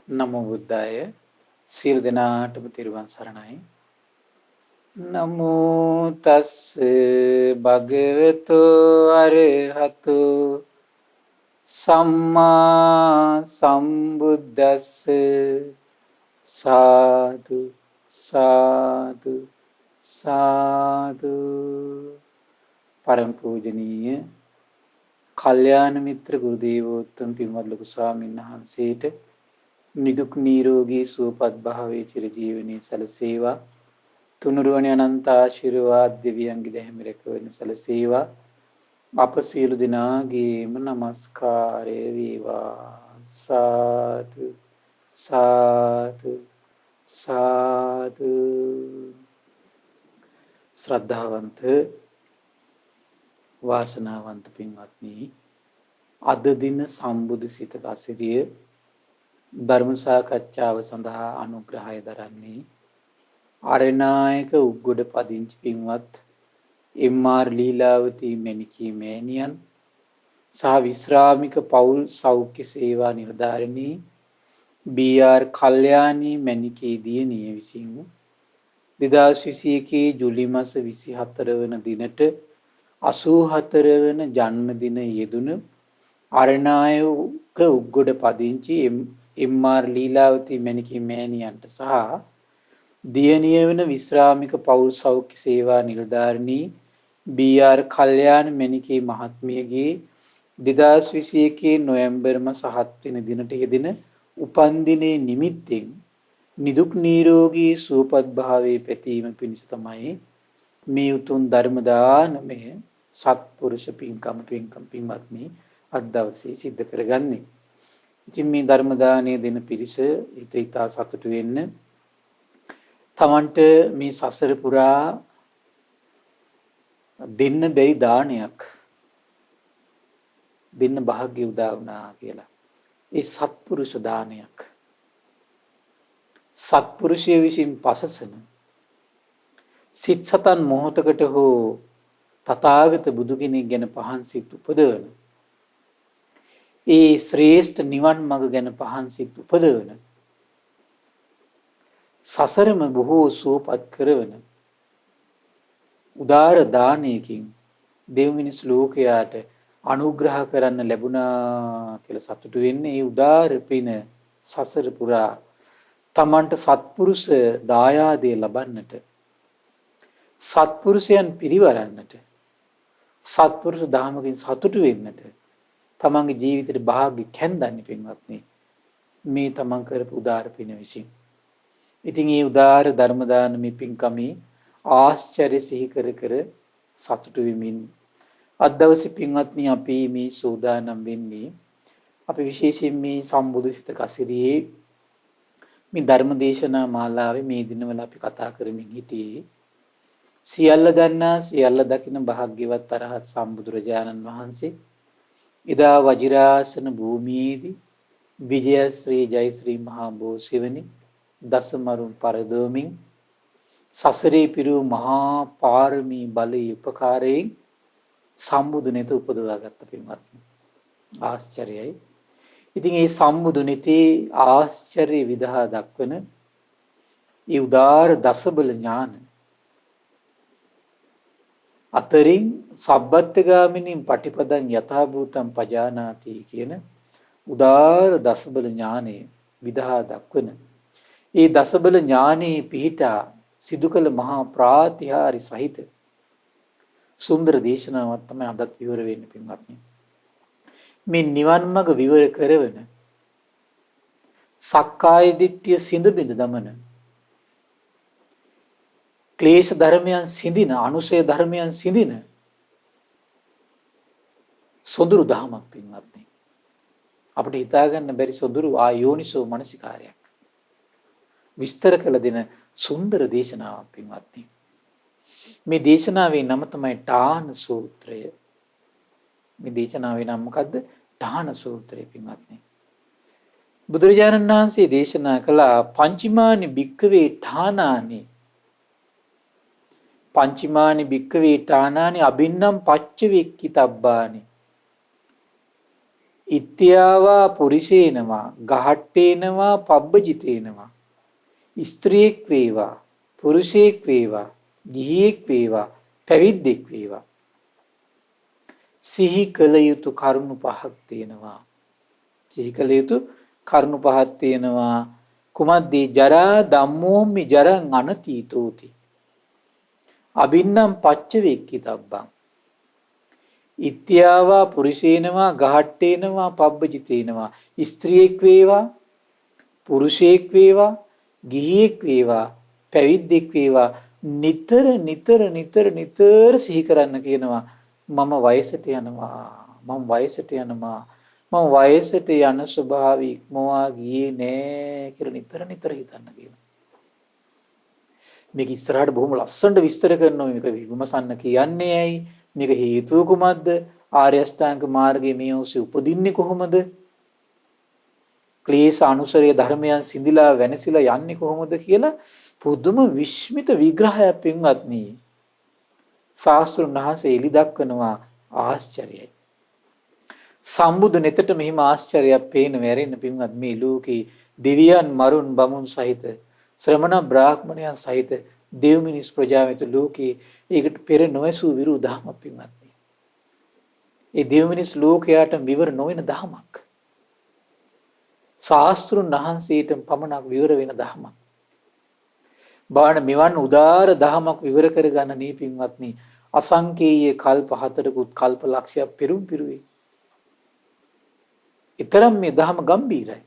නමෝ බුද්දාය සියලු දෙනාටම තෙරුවන් සරණයි. නමෝ තස් භගවතු අරහතු සම්මා සම්බුද්දස්ස සාදු සාදු සාදු. පරම පූජනීය කල්යාණ මිත්‍ර ගුරු දේවෝත්තම පින්වත් ලොකු ස්වාමීන් වහන්සේට නිදුක් නිරෝගී සුවපත් භාවයේ චිරජීවනයේ සැලසේවා. තුනුරුවනේ අනන්ත ආශිර්වාද දෙවියන්ගේ දැහැමි රැකවරණ සැලසේවා. අප සියලු දෙනාගේම নমස්කාරය වේවා. සාදු සාදු සාදු. ශ්‍රද්ධාවන්ත වාසනාවන්ත පින්වත්නි, අද දින සම්බුදු සිතක අසිරිය ධර්ම සාකච්ඡාව සඳහා අනුග්‍රහය දරන්නේ අරණායක උග්ගොඩ පදිංචි පින්වත් එම්.ආර්. ලීලාවතී මැණිකී මෑණියන් සහ විශ්‍රාමික පවුල් සෞඛ්‍ය සේවා නිලධාරිණී බී.ආර්. කල්යාණී මැණිකී දියණිය විසින් 2021 ජූලි මාස 24 වන දිනට 84 වන ජන්මදින යෙදුණු අරණායක උග්ගොඩ පදිංචි එම්.ආර්. ලීලාවතී මැණිකී මෑණියන්ට සහ දියණිය වන විශ්‍රාමික පවුල් සෞඛ්‍ය සේවා නිලධාරිණී බී.ආර්. කල්යාණ මැණිකී මහත්මියගේ 2021 නොවැම්බර් මාස 7 වෙනි දිනට යෙදෙන උපන්දිනයේ නිමිත්තෙන් නිදුක් නිරෝගී සුවපත් භාවයේ පැතීම පිණිස තමයි මේ උතුම් ධර්ම දානමය සත්පුරුෂ පින්කම් පින්වත්නි අද දවසේ සිද්ධ කරගන්නේ. ඉතින් මේ ධර්ම දානය දෙන පිරිස හිතා සතුටු වෙන්න, තමන්ට මේ සසර පුරා දෙන්න බැරි දානයක් දෙන්න භාග්‍ය උදා වුණා කියලා. ඒ සත්පුරුෂ දානයක්. සත්පුරුෂය විසින් පසසන සිත් සතන් මොහොතකට හෝ තථාගත බුදු කෙනෙක් ගැන පහන් සිත් උපදවන, ඒ ශ්‍රේෂ්ඨ නිවන් මඟ ගැන පහන් සිත් උපදවන, සසරම බොහෝ සුවපත් කරවන උදාර දානයකින් දෙව් මිනිස් ලෝකයාට අනුග්‍රහ කරන්න ලැබුණා කියලා සතුටු වෙන්නේ. ඒ උදාර පින සසර පුරා තමන්ට සත්පුරුෂ දායාදේ ලබන්නට, සත්පුරුෂයන් පිරිවරන්නට, සත්පුරුෂ ධාමකින් සතුටු වෙන්නට තමන්ගේ ජීවිතේ භාග්‍ය කැන්දන්නේ පින්වත්නි මේ තමන් කරපු උදාර පින විසින්. ඉතින් මේ උදාර ධර්ම දානමේ පින්කමේ ආශ්චර්ය සිහි කර කර සතුටු වෙමින් අද දවසේ පින්වත්නි අපි මේ සෝදානම් වෙන්නේ, අපි විශේෂයෙන් මේ සම්බුදු සිත කසිරියේ මේ ධර්ම දේශනා මාලාවේ මේ දිනවල අපි කතා කරමින් හිටියේ සියල්ල දන්නා සියල්ල දකින භාග්‍යවත් අරහත් සම්බුදුරජාණන් වහන්සේ එදා වජිරාසන භූමියේදී විජයශ්‍රී ජයශ්‍රී මහා බෝසෙවණි දසමරුන් පරදෝමින් සසරේ පිරූ මහා පාරමී බලයේ උපකාරයෙන් සම්බුදු නෙත උපදවා ගත්ත පින්වත්නි. ආශ්චර්යයි. ඉතින් මේ සම්බුදු නෙතේ ආශ්චර්ය විදහා දක්වන ඒ උදාර දසබල ඥාන අතරින් සබ්බත්ගාමිනී පටිපදං යථාභූතං පජානාති කියන උදාර දසබල ඥානෙ විදහා දක්වන ඒ දසබල ඥානෙ පිහිටා සිදු කළ මහා ප්‍රාතිහාරි සහිත සුන්දර දේශනාවක් තමයි අදත් විවර වෙන්නේ පින්වත්නි. මේ නිවන් මඟ විවර කරවන, සක්කාය දිට්ඨිය සිඳ බිඳ දමන, ක්ලේශ ධර්මයන් සිඳින, අනුසය ධර්මයන් සිඳින සොඳුරු දහමක් පින්වත්නි. අපිට හිතා ගන්න බැරි සොඳුරු ආයෝනිසෝ මනසිකාරයක් විස්තර කළ දෙන සුන්දර දේශනාවක් පින්වත්නි. මේ දේශනාවේ නම තමයි ඨාන සූත්‍රය. මේ දේශනාවේ නම මොකද්ද? ඨාන සූත්‍රය පින්වත්නි. බුදුරජාණන් වහන්සේ දේශනා කළ පංචමානි භික්ඛවේ ඨානානි, පංචමානි භික්ඛවේ ඨානානි අබින්නම් පච්ච වෙක්කිතබ්බානි. ඉත්‍යාවා පුරිසේනවා ගහට්ටේනවා පබ්බජිතේනවා. ස්ත්‍රියෙක් වේවා පුරුෂයෙක් වේවා ගිහියෙක් වේවා පැවිද්දෙක් වේවා සිහි කළ යුතු කරුණු පහක් තියෙනවා. සිහි කළ යුතු කරුණු පහක් තියෙනවා. කුමද්දී ජරා ධම්මෝමි ජරං අනතීතෝති අබින්නම් පච්ච වේක්කිතබ්බං. ඉත්‍යාවා පුරුෂේනවා ගහට්ටේනවා පබ්බජිතේනවා. ස්ත්‍රියෙක් වේවා පුරුෂයෙක් වේවා ගිහියෙක් වේවා පැවිද්දෙක් වේවා නිතර නිතර නිතර නිතර සිහි කරන්න කියනවා. මම වයසට යනවා මම වයසට යනවා මම වයසට යන ස්වභාවය ඉක්මවා ගියේ නෑ කියලා නිතර නිතර හිතන්න කියනවා. මේක ඉස්සරහට බොහොම ලස්සනට විස්තර කරනවා. මේක විමසන්න කියන්නේ ඇයි? මේක හේතුව කුමක්ද? ආර්ය අෂ්ටාංග මාර්ගයේ මේ ඔස්සේ උපදින්නේ කොහොමද? ක්ලේශ අනුසරය ධර්මයන් සිඳිලා වෙනසිලා යන්නේ කොහොමද කියලා පුදුම විස්මිත විග්‍රහයක් පින්වත්නි. ශාස්ත්‍රඥ වහන්සේ එලි දක්වනවා ආශ්චර්යයි. සම්බුදු නෙතට මෙහිම ආශ්චර්යයක් පේන වැරෙන්න පින්වත් මේ ලෝකේ දෙවියන් මරුන් බමුණු සහිත ශ්‍රමණ බ්‍රාහ්මණයන් සහිත දෙව් මිනිස් ප්‍රජාවිත ලෝකේ ඒකට පෙර නොඇසූ විරු දහමක් පින්වත්නි. ඒ දෙව් මිනිස් ලෝකයට විවර නොවන දහමක්. ශාස්ත්‍රඥ වහන්සේට පමණක් විවර වෙන දහමක්. බාණ මෙවන් උදාර දහමක් විවර කරගන්න නේ පින්වත්නි අසංකේය කල්ප 4කුත් කල්ප ලක්ෂයක් පෙරම් පිරුවේ. ඊතරම් මේ දහම ගැඹීරයි.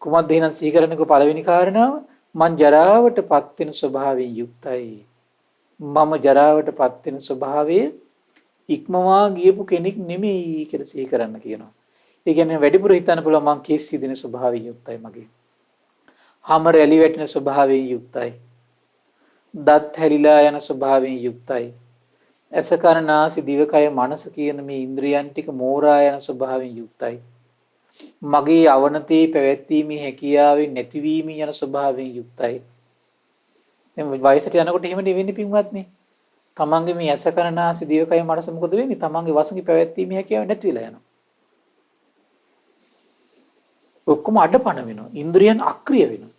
කුමද්ද එහෙනම් සිහි කරන්නකෝ පළවෙනි කාරණාව මං ජරාවටපත් වෙන ස්වභාවයෙන් යුක්තයි. මම ජරාවටපත් වෙන ස්වභාවයේ ඉක්මවා ගියපු කෙනෙක් නෙමෙයි කියලා සිහි කරන්න කියනවා. ඒ කියන්නේ වැඩිපුර හිතන්න පුළුවන් මං කේස් සිදින ස්වභාවයෙන් යුක්තයි මගේ. හම රැලි වැටෙන ස්වභාවයෙන් යුක්තයි. දත් හැලිලා යන ස්වභාවයෙන් යුක්තයි. ඇස කන නාසය දිවකය මනස කියන මේ ඉන්ද්‍රියන් ටික මෝරා යන ස්වභාවයෙන් යුක්තයි. මගේ අවනතේ පැවැත්වීමේ හැකියාවෙන් නැතිවීම යන ස්වභාවයෙන් යුක්තයි. දැන් වයසට යනකොට එහෙම නෙවෙන්නේ පින්වත්නි. තමන්ගේ මේ ඇස කන නාසය දිවකය මනස මොකද වෙන්නේ? තමන්ගේ වසඟේ පැවැත්වීමේ හැකියාව නැති වෙලා යනවා. ඔක්කොම අඩපණ වෙනවා. ඉන්ද්‍රියන් අක්‍රිය වෙනවා.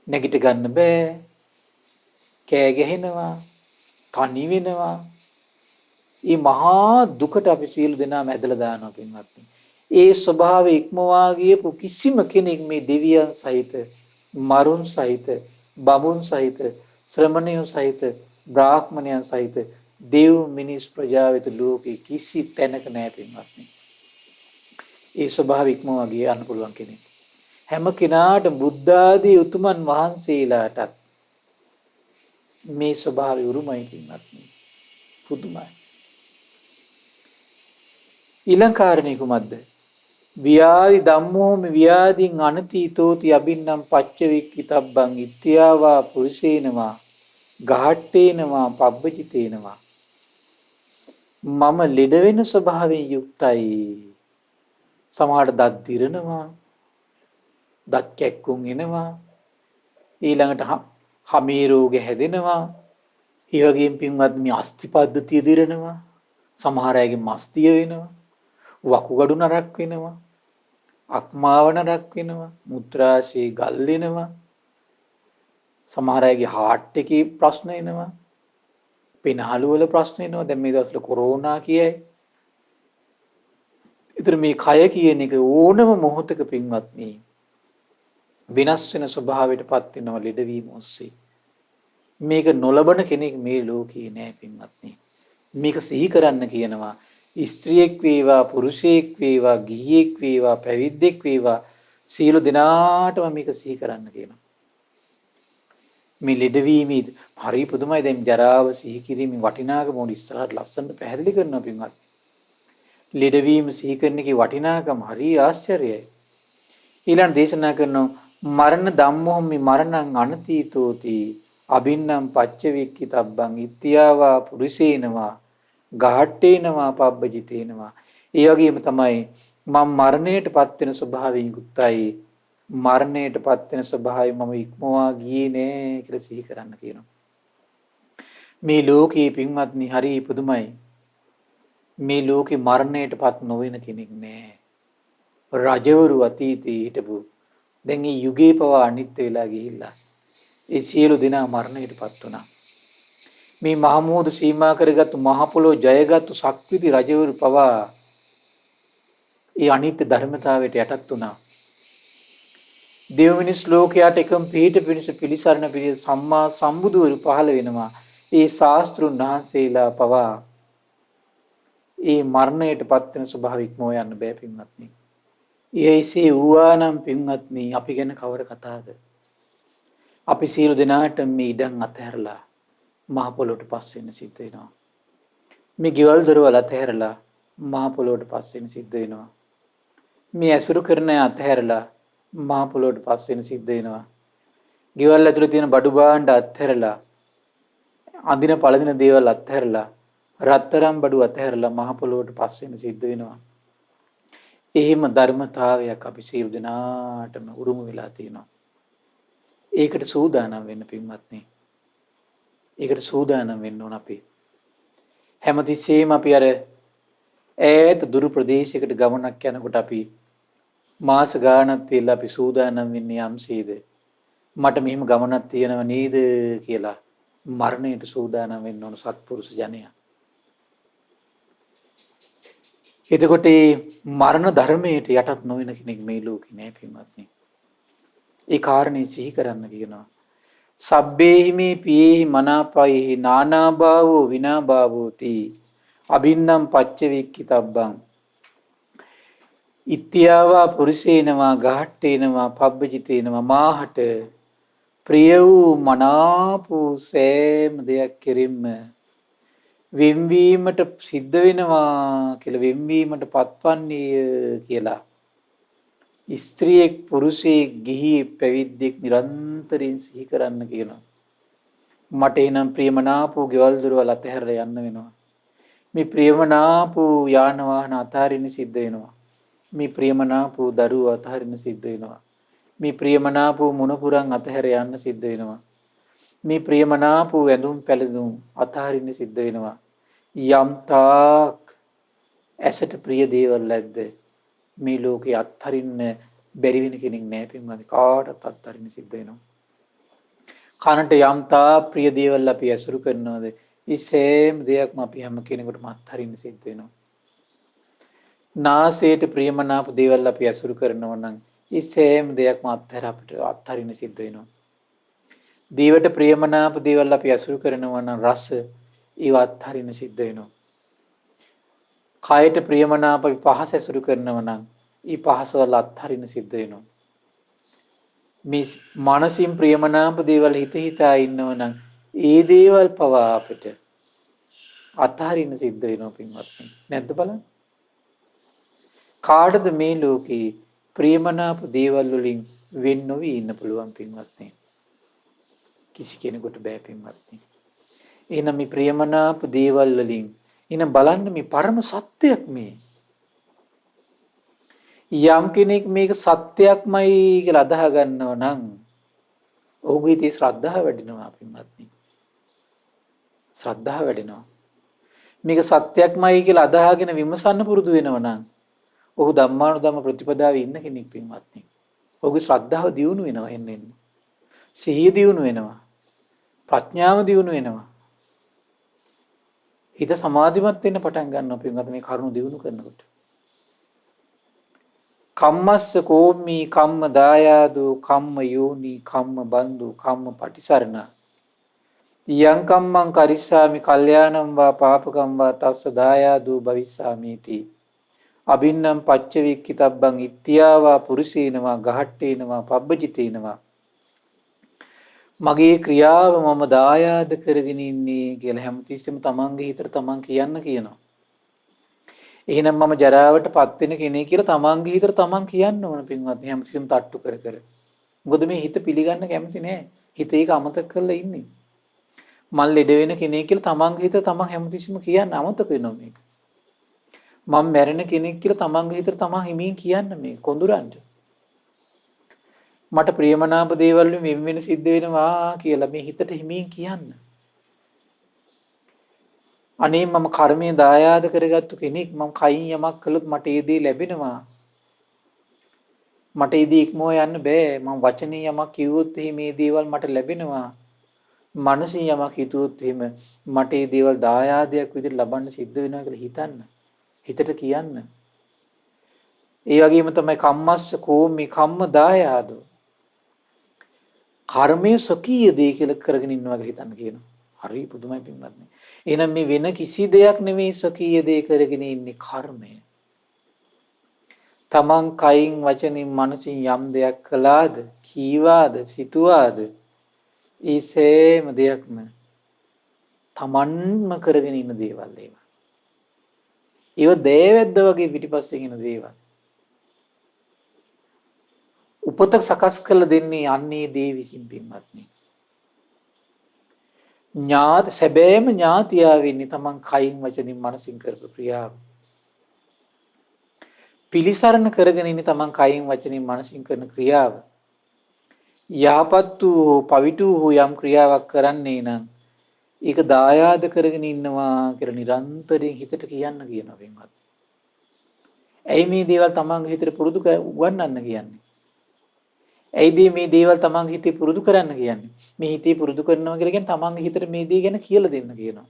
නැගිට ගන්න බෑ. කෑ ගැහෙනවා. තනි වෙනවා. මේ මහා දුකට අපි සියලු දෙනාම ඇදලා දානවා පින්වත්නි. ඒ ස්වභාවය ඉක්මවා ගියපු කිසිම කෙනෙක් මේ දෙවියන් සහිත, මරුන් සහිත, බමුණු සහිත, ශ්‍රමණයෝ සහිත, බ්‍රාහ්මණයන් සහිත දෙව් මිනිස් ප්‍රජාවිත ලෝකේ කිසි තැනක නැහැ පින්වත්නි. ඒ ස්වභාව ඉක්මවා ගිය යන්න පුළුවන් කෙනෙක්. හැම කෙනාට බුද්ධ ආදී උතුමන් වහන්සේලාටත් මේ ස්වභාවය උරුමයි පින්වත්නි. පුදුමයි. ඊළඟ කාරණේ කුමක්ද? ව්‍යාධි ධම්මෝම ව්‍යාධින් අනතීතෝති අබින්නම් පච්චවික්කිතබ්බං ඉත්‍යාවා පුරුෂේනවා ගහට්ටේනවා පබ්බජිතේනවා. මම ලෙඩ වෙන ස්වභාවයෙන් යුක්තයි. සමහරට දත් දිරනවා, දත් කැක්කුම් එනවා, ඊළඟට හමී රෝග හැදෙනවා. ඒ වගේම පින්වත් මේ අස්ථි පද්ධතිය දිරනවා. සමහර අයගේ මස්තිය වෙනවා, වකුගඩු නරක් වෙනවා, අක්මාව නරක් වෙනවා, මුත්‍රාශය ගල් වෙනවා. සමහර අයගේ හાર્ට් එකේ ප්‍රශ්න එනවා, පෙනහළු වල ප්‍රශ්න එනවා. දැන් මේ දවස්වල කොරෝනා කියයි. ඒතර මේ කය කියන එක ඕනම මොහොතක පින්වත්නි වෙනස් වෙන ස්වභාවයටපත් වෙනවා ලෙඩවීම ඔස්සේ. මේක නොලබන කෙනෙක් මේ ලෝකේ නෑ පින්වත්නි. මේක සිහි කරන්න කියනවා. ස්ත්‍රියෙක් වේවා පුරුෂයෙක් වේවා ගිහියෙක් වේවා පැවිද්දෙක් වේවා සියලු දෙනාටම මේක සිහි කරන්න කියනවා. මේ ලෙඩවීමේ හරි පුදුමයි. දැන් ජරාව සිහි කිරීමේ වටිනාකම උන් ඉස්සරහට ලස්සනට පැහැදිලි කරනවා පින්වත්. ලෙඩවීම සිහි කරන එකේ වටිනාකම හරි ආශ්චර්යයි. ඊළඟ දේශනා කරනවා මරණ ධම්මෝමි මරණං අනතීතෝති අබින්නම් පච්චවික්කිතබ්බං ඉත්‍යාවා පුරුෂේනවා ගහට්ටේනවා පබ්බජිතේනවා. ඒ වගේම තමයි මම මරණයටපත් වෙන ස්වභාවයෙන් යුක්තයි. මරණයටපත් වෙන ස්වභාවය මම ඉක්මවා ගියේ නෑ කියලා සිහි කරන්න කියනවා. මේ ලෝකයේ පින්වත්නි හරි පුදුමයි. මේ ලෝකේ මරණයටපත් නොවන කෙනෙක් නෑ. රජවරු අතීතයේ හිටපු දැන් මේ යුගයේ පවා අනිත්‍ය වෙලා ගිහිල්ලා ඒ සියලු දෙනා මරණයටපත් වුණා. මේ මහ මුහුද සීමා කරගත්තු මහ පොළොව ජයගත්තු ශක්තිති රජවරු පවා ඒ අනිත්‍ය ධර්මතාවයට යටත් වුණා. දෙව් මිනිස් ලෝකයට එකම පිහිට පිණිස පිළිසරණ පිළිස සම්මා සම්බුදුවරු පහළ වෙනවා. ඒ ශාස්ත්‍රුන් වහන්සේලා පවා ඒ මරණයටපත් වෙන ස්වභාවය ඉක්මව යන්න බෑ පින්වත්නි. එයිසේ වූවානම් පින්වත්නි අපි ගැන කවර කතාවද? අපි සියලු දෙනාට මේ ඉඩම් අතහැරලා මහ පොළොවට පස් වෙන්න සිද්ධ වෙනවා. මේ ගෙවල් දොරවල් අතහැරලා මහ පොළොවට පස් වෙන්න සිද්ධ වෙනවා. මේ ඇසුරු කරන අතහැරලා මහ පොළොවට පස් වෙන්න සිද්ධ වෙනවා. ගෙවල් ඇතුලේ තියෙන බඩු භාණ්ඩ අතහැරලා අඳින පළඳින දේවල් අතහැරලා රත්තරන් බඩු අතහැරලා මහ පොළොවට පස් වෙන්න සිද්ධ වෙනවා. එහෙම ධර්මතාවයක් අපි සියලු දෙනාටම උරුම වෙලා තියෙනවා. ඒකට සූදානම් වෙන්න පින්වත්නි. ඒකට සූදානම් වෙන්න ඕන අපි. හැමතිස්සෙම අපි අර ඈත දුරු ප්‍රදේශයකට ගමනක් යනකොට අපි මාස ගාණක් තියලා අපි සූදානම් වෙන්නේ යම්සේද මට මෙහෙම ගමනක් තියෙනව නේද කියලා මරණයට සූදානම් වෙන්න ඕන සත්පුරුෂ ජනයා. එතකොට මේ මරණ ධර්මයට යටත් නොවන කෙනෙක් මේ ලෝකේ නෑ පින්වත්නි. ඒ කාරණේ සිහි කරන්න කියනවා. සබ්බේහි මේ පියේහි මනාපයෙහි නානාභාවෝ විනාභාවෝති අබින්නම් පච්චවික්කිතබ්බං ඉත්‍යාවා පුරුෂේනවා ගහට්ටේනවා පබ්බජිතේනවා මාහට ප්‍රිය වූ මනාප වූ සෑම දෙයක් කෙරෙන්න වෙන්වීමට සිද්ධ වෙනවා කියලා වෙන්වීමට පත්වන්නේ කියලා ස්ත්‍රියෙක් පුරුෂයෙක් ගිහියෙක් පැවිද්දෙක් නිරන්තරයෙන් සිහි කරන්න කියනවා. මට එනම් ප්‍රියමනාප වූ ගෙවල් දොරවල් අතහැරලා යන්න වෙනවා. මේ ප්‍රියමනාප වූ යාන වාහන අතහරින්න සිද්ධ වෙනවා. මේ ප්‍රියමනාප වූ දරුවෝ අතහරින්න සිද්ධ වෙනවා. මේ ප්‍රියමනාප වූ මුණපුරන් අතහැර යන්න සිද්ධ වෙනවා. මේ ප්‍රියමනාප වූ ඇඳුම් පැළඳුම් අතහරින්න සිද්ධ වෙනවා. යම් තාක් ඇසට ප්‍රිය දේවල් නැද්ද මේ ලෝකේ අත්හරින්න බැරි වෙන කෙනෙක් නැහැ පින්වත්නි. කාටවත් අත්හරින්න සිද්ධ වෙනවා. කනට යම් තාක් ප්‍රිය දේවල් අපි ඇසුරු කරනවාද ඒ සෑම දෙයක්ම අපි හැම කෙනෙකුටම අත්හරින්න සිද්ධ වෙනවා. නාසයට ප්‍රියමනාප දේවල් අපි ඇසුරු කරනවා නම් ඒ සෑම දෙයක්ම අපිට අත්හරින්න සිද්ධ වෙනවා. දිවට ප්‍රියමනාප දේවල් අපි ඇසුරු කරනවා නම් රස ඒව අත්හරින්න සිද්ධ වෙනවා. කයට ප්‍රියමනාප අපි පහස ඇසුරු කරනවා නම් ඒ පහසවල අත්හරින්න සිද්ධ වෙනවා. මේ මානසින් ප්‍රියමනාප දේවල් හිතා ඉන්නවා නම් ඒ දේවල් පවා අපිට අත්හරින්න සිද්ධ වෙනවා පින්වත්නි. නැද්ද බලන්න? කාටද මේ ලෝකේ ප්‍රියමනාප දේවල් වලින් වෙන් නොවි ඉන්න පුළුවන් පින්වත්නි? කිසි කෙනෙකුට බෑ පින්වත්නි. එහෙනම් මේ ප්‍රියමනාප දේවල් වලින් එහෙනම් බලන්න මේ පරම සත්‍යයක් මේ. යම් කෙනෙක් මේක සත්‍යයක්මයි කියලා අදහ ගන්නවා නම් ඔහුගේ තේ ශ්‍රද්ධාව වැඩිනවා පින්වත්නි. ශ්‍රද්ධාව වැඩිනවා. මේක සත්‍යයක්මයි කියලා අදහගෙන විමසන්න පුරුදු වෙනවා නම් ඔහු ධම්මානුධම්ම ප්‍රතිපදාවේ ඉන්න කෙනෙක් පින්වත්නි. ඔහුගේ ශ්‍රද්ධාව දියුණු වෙනවා එන්න. සිහිය දියුණු වෙනවා. ප්‍රඥාව දියුණු වෙනවා. හිත සමාධිමත් වෙන්න පටන් ගන්නවා පින්වත්නි මේ කරුණු දියුණු කරනකොට. කම්මස්ස කෝමි කම්ම දායාදෝ කම්ම යෝනි කම්ම බන්දු කම්ම පටිසරණ යං කම්මං කරිස්සාමි කල්යාණං වා පාපකම් වා තස්ස දායාදෝ භවිස්සාමිති අබින්නම් පච්චවික්කිතබ්බං ඉත්‍යාවා පුරුෂේනවා ගහට්ටේනවා පබ්බජිතේනවා මගේ ක්‍රියාව මම දායාද කරගෙන ඉන්නේ කියලා හැමතිස්සෙම තමන්ගේ හිතට තමන් කියනවා. එහෙනම් මම ජරාවටපත් වෙන කෙනෙක් කියලා තමන්ගේ හිතට තමන් කියන්න ඕන පින්වත්නි හැමතිස්සෙම තට්ටු කර කර. මොකද මේ හිත පිළිගන්න කැමති නෑ. හිත ඒක අමතක කරලා ඉන්නේ. මල් ලෙඩ වෙන කෙනෙක් කියලා තමන්ගේ හිත තමන් හැමතිස්සෙම කියන්න අමතක වෙනවා මේක. මම මැරෙන කෙනෙක් කියලා තමන්ගේ හිතට තමන් හිමින් කියන්න මේ කොඳුරන්ට. මට ප්‍රියමනාප දේවල් වලින් වෙන සිද්ධ වෙනවා කියලා මේ හිතට හිමින් කියන්න. අනේ මම කර්මයේ දායාද කරගත්තු කෙනෙක්, මම කයින් යමක් කළොත් මට ඒ දේ ලැබෙනවා. මට ඒ දේ ඉක්මව යන්න බෑ. මම වචනේ යමක් කිව්වොත් මේ දේවල් මට ලැබෙනවා. මනසින් යමක් හිතුවොත් එහෙම මට මේ දේවල් දායාදයක් විදිහට ලබන්න සිද්ධ වෙනවා කියලා හිතන්න. හිතට කියන්න. ඒ වගේම තමයි කම්මස්ස කෝමි කම්ම දායාදෝ. කර්මයේ සොකීය දේ කියලා කරගෙන ඉන්නවා කියලා හිතන්න කියනවා. හරි පුදුමයි පින්වත්නි. එහෙනම් මේ වෙන කිසි දෙයක් නෙමෙයි සොකීය දේ කරගෙන ඉන්නේ කර්මය. තමන් කයින් වචනින් මනසින් යම් දෙයක් කළාද, කීවාද, සිතුවාද, ඒ සෑම දෙයක්ම තමන්ම කරගෙන ඉන්න දේවල් ඒවා. ඒව දේවැද්ද වගේ පිටිපස්සෙන් එන දේවල්. උපත සකස් කළ දෙන්නේ අන්නේ දේ විසින් පින්වත්නි. සැබෑම ඥාතියා වෙන්නේ තමන් කයින් වචනින් මනසින් කරපු ක්‍රියාව. පිළිසරණ කරගෙන ඉන්නේ තමන් කයින් වචනින් මනසින් කරන ක්‍රියාව. යහපත් වූ පවිතු වූ යම් ක්‍රියාවක් කරන්නේ නම් ඒක දායාද කරගෙන ඉන්නවා කියලා නිරන්තරයෙන් හිතට කියන්න කියනවා වෙනවත්. ඇයි මේ දේවල් තමන්ගේ හිතට පුරුදු උගන්වන්න කියන්නේ? ඇයිද මේ දේවල් තමන්ගේ හිතේ පුරුදු කරන්න කියන්නේ? මේ හිතේ පුරුදු කරනවා කියලා කියන්නේ තමන්ගේ හිතට මේ දේ ගැන කියලා දෙන්න කියනවා.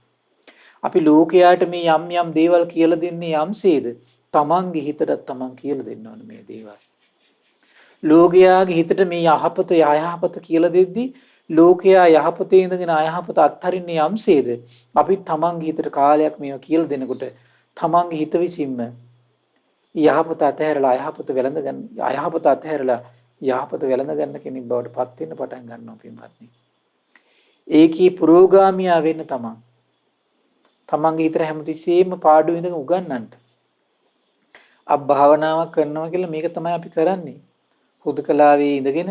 අපි ලෝකයාට මේ යම් යම් දේවල් කියලා දෙන්නේ යම්සේද තමන්ගේ හිතට තමන් කියලා දෙන්න ඕනේ මේ දේවල්. ලෝකයාගේ හිතට මේ යහපත අයහපත කියලා දෙද්දී ලෝකයා යහපතේ ඉඳගෙන අයහපත අත්හරින්නේ යම්සේද අපි තමන්ගේ හිතට කාලයක් මේවා කියලා දෙනකොට තමන්ගේ හිත විසින්ම යහපත අතහැරලා අයහපත වැළඳ ගන්න, අයහපත අතහැරලා යහපත වැළඳ ගන්න කෙනෙක් බවට පත් වෙන්න පටන් ගන්නවා පින්වත්නි. ඒකී පුරෝගාමියා වෙන්න තමන්ගේ හිතට හැමතිස්සෙම පාඩුව ඉඳන් උගන්නන්න. භාවනාවක් කරනවා කියලා මේක තමයි අපි කරන්නේ. හුදකලාවේ ඉඳගෙන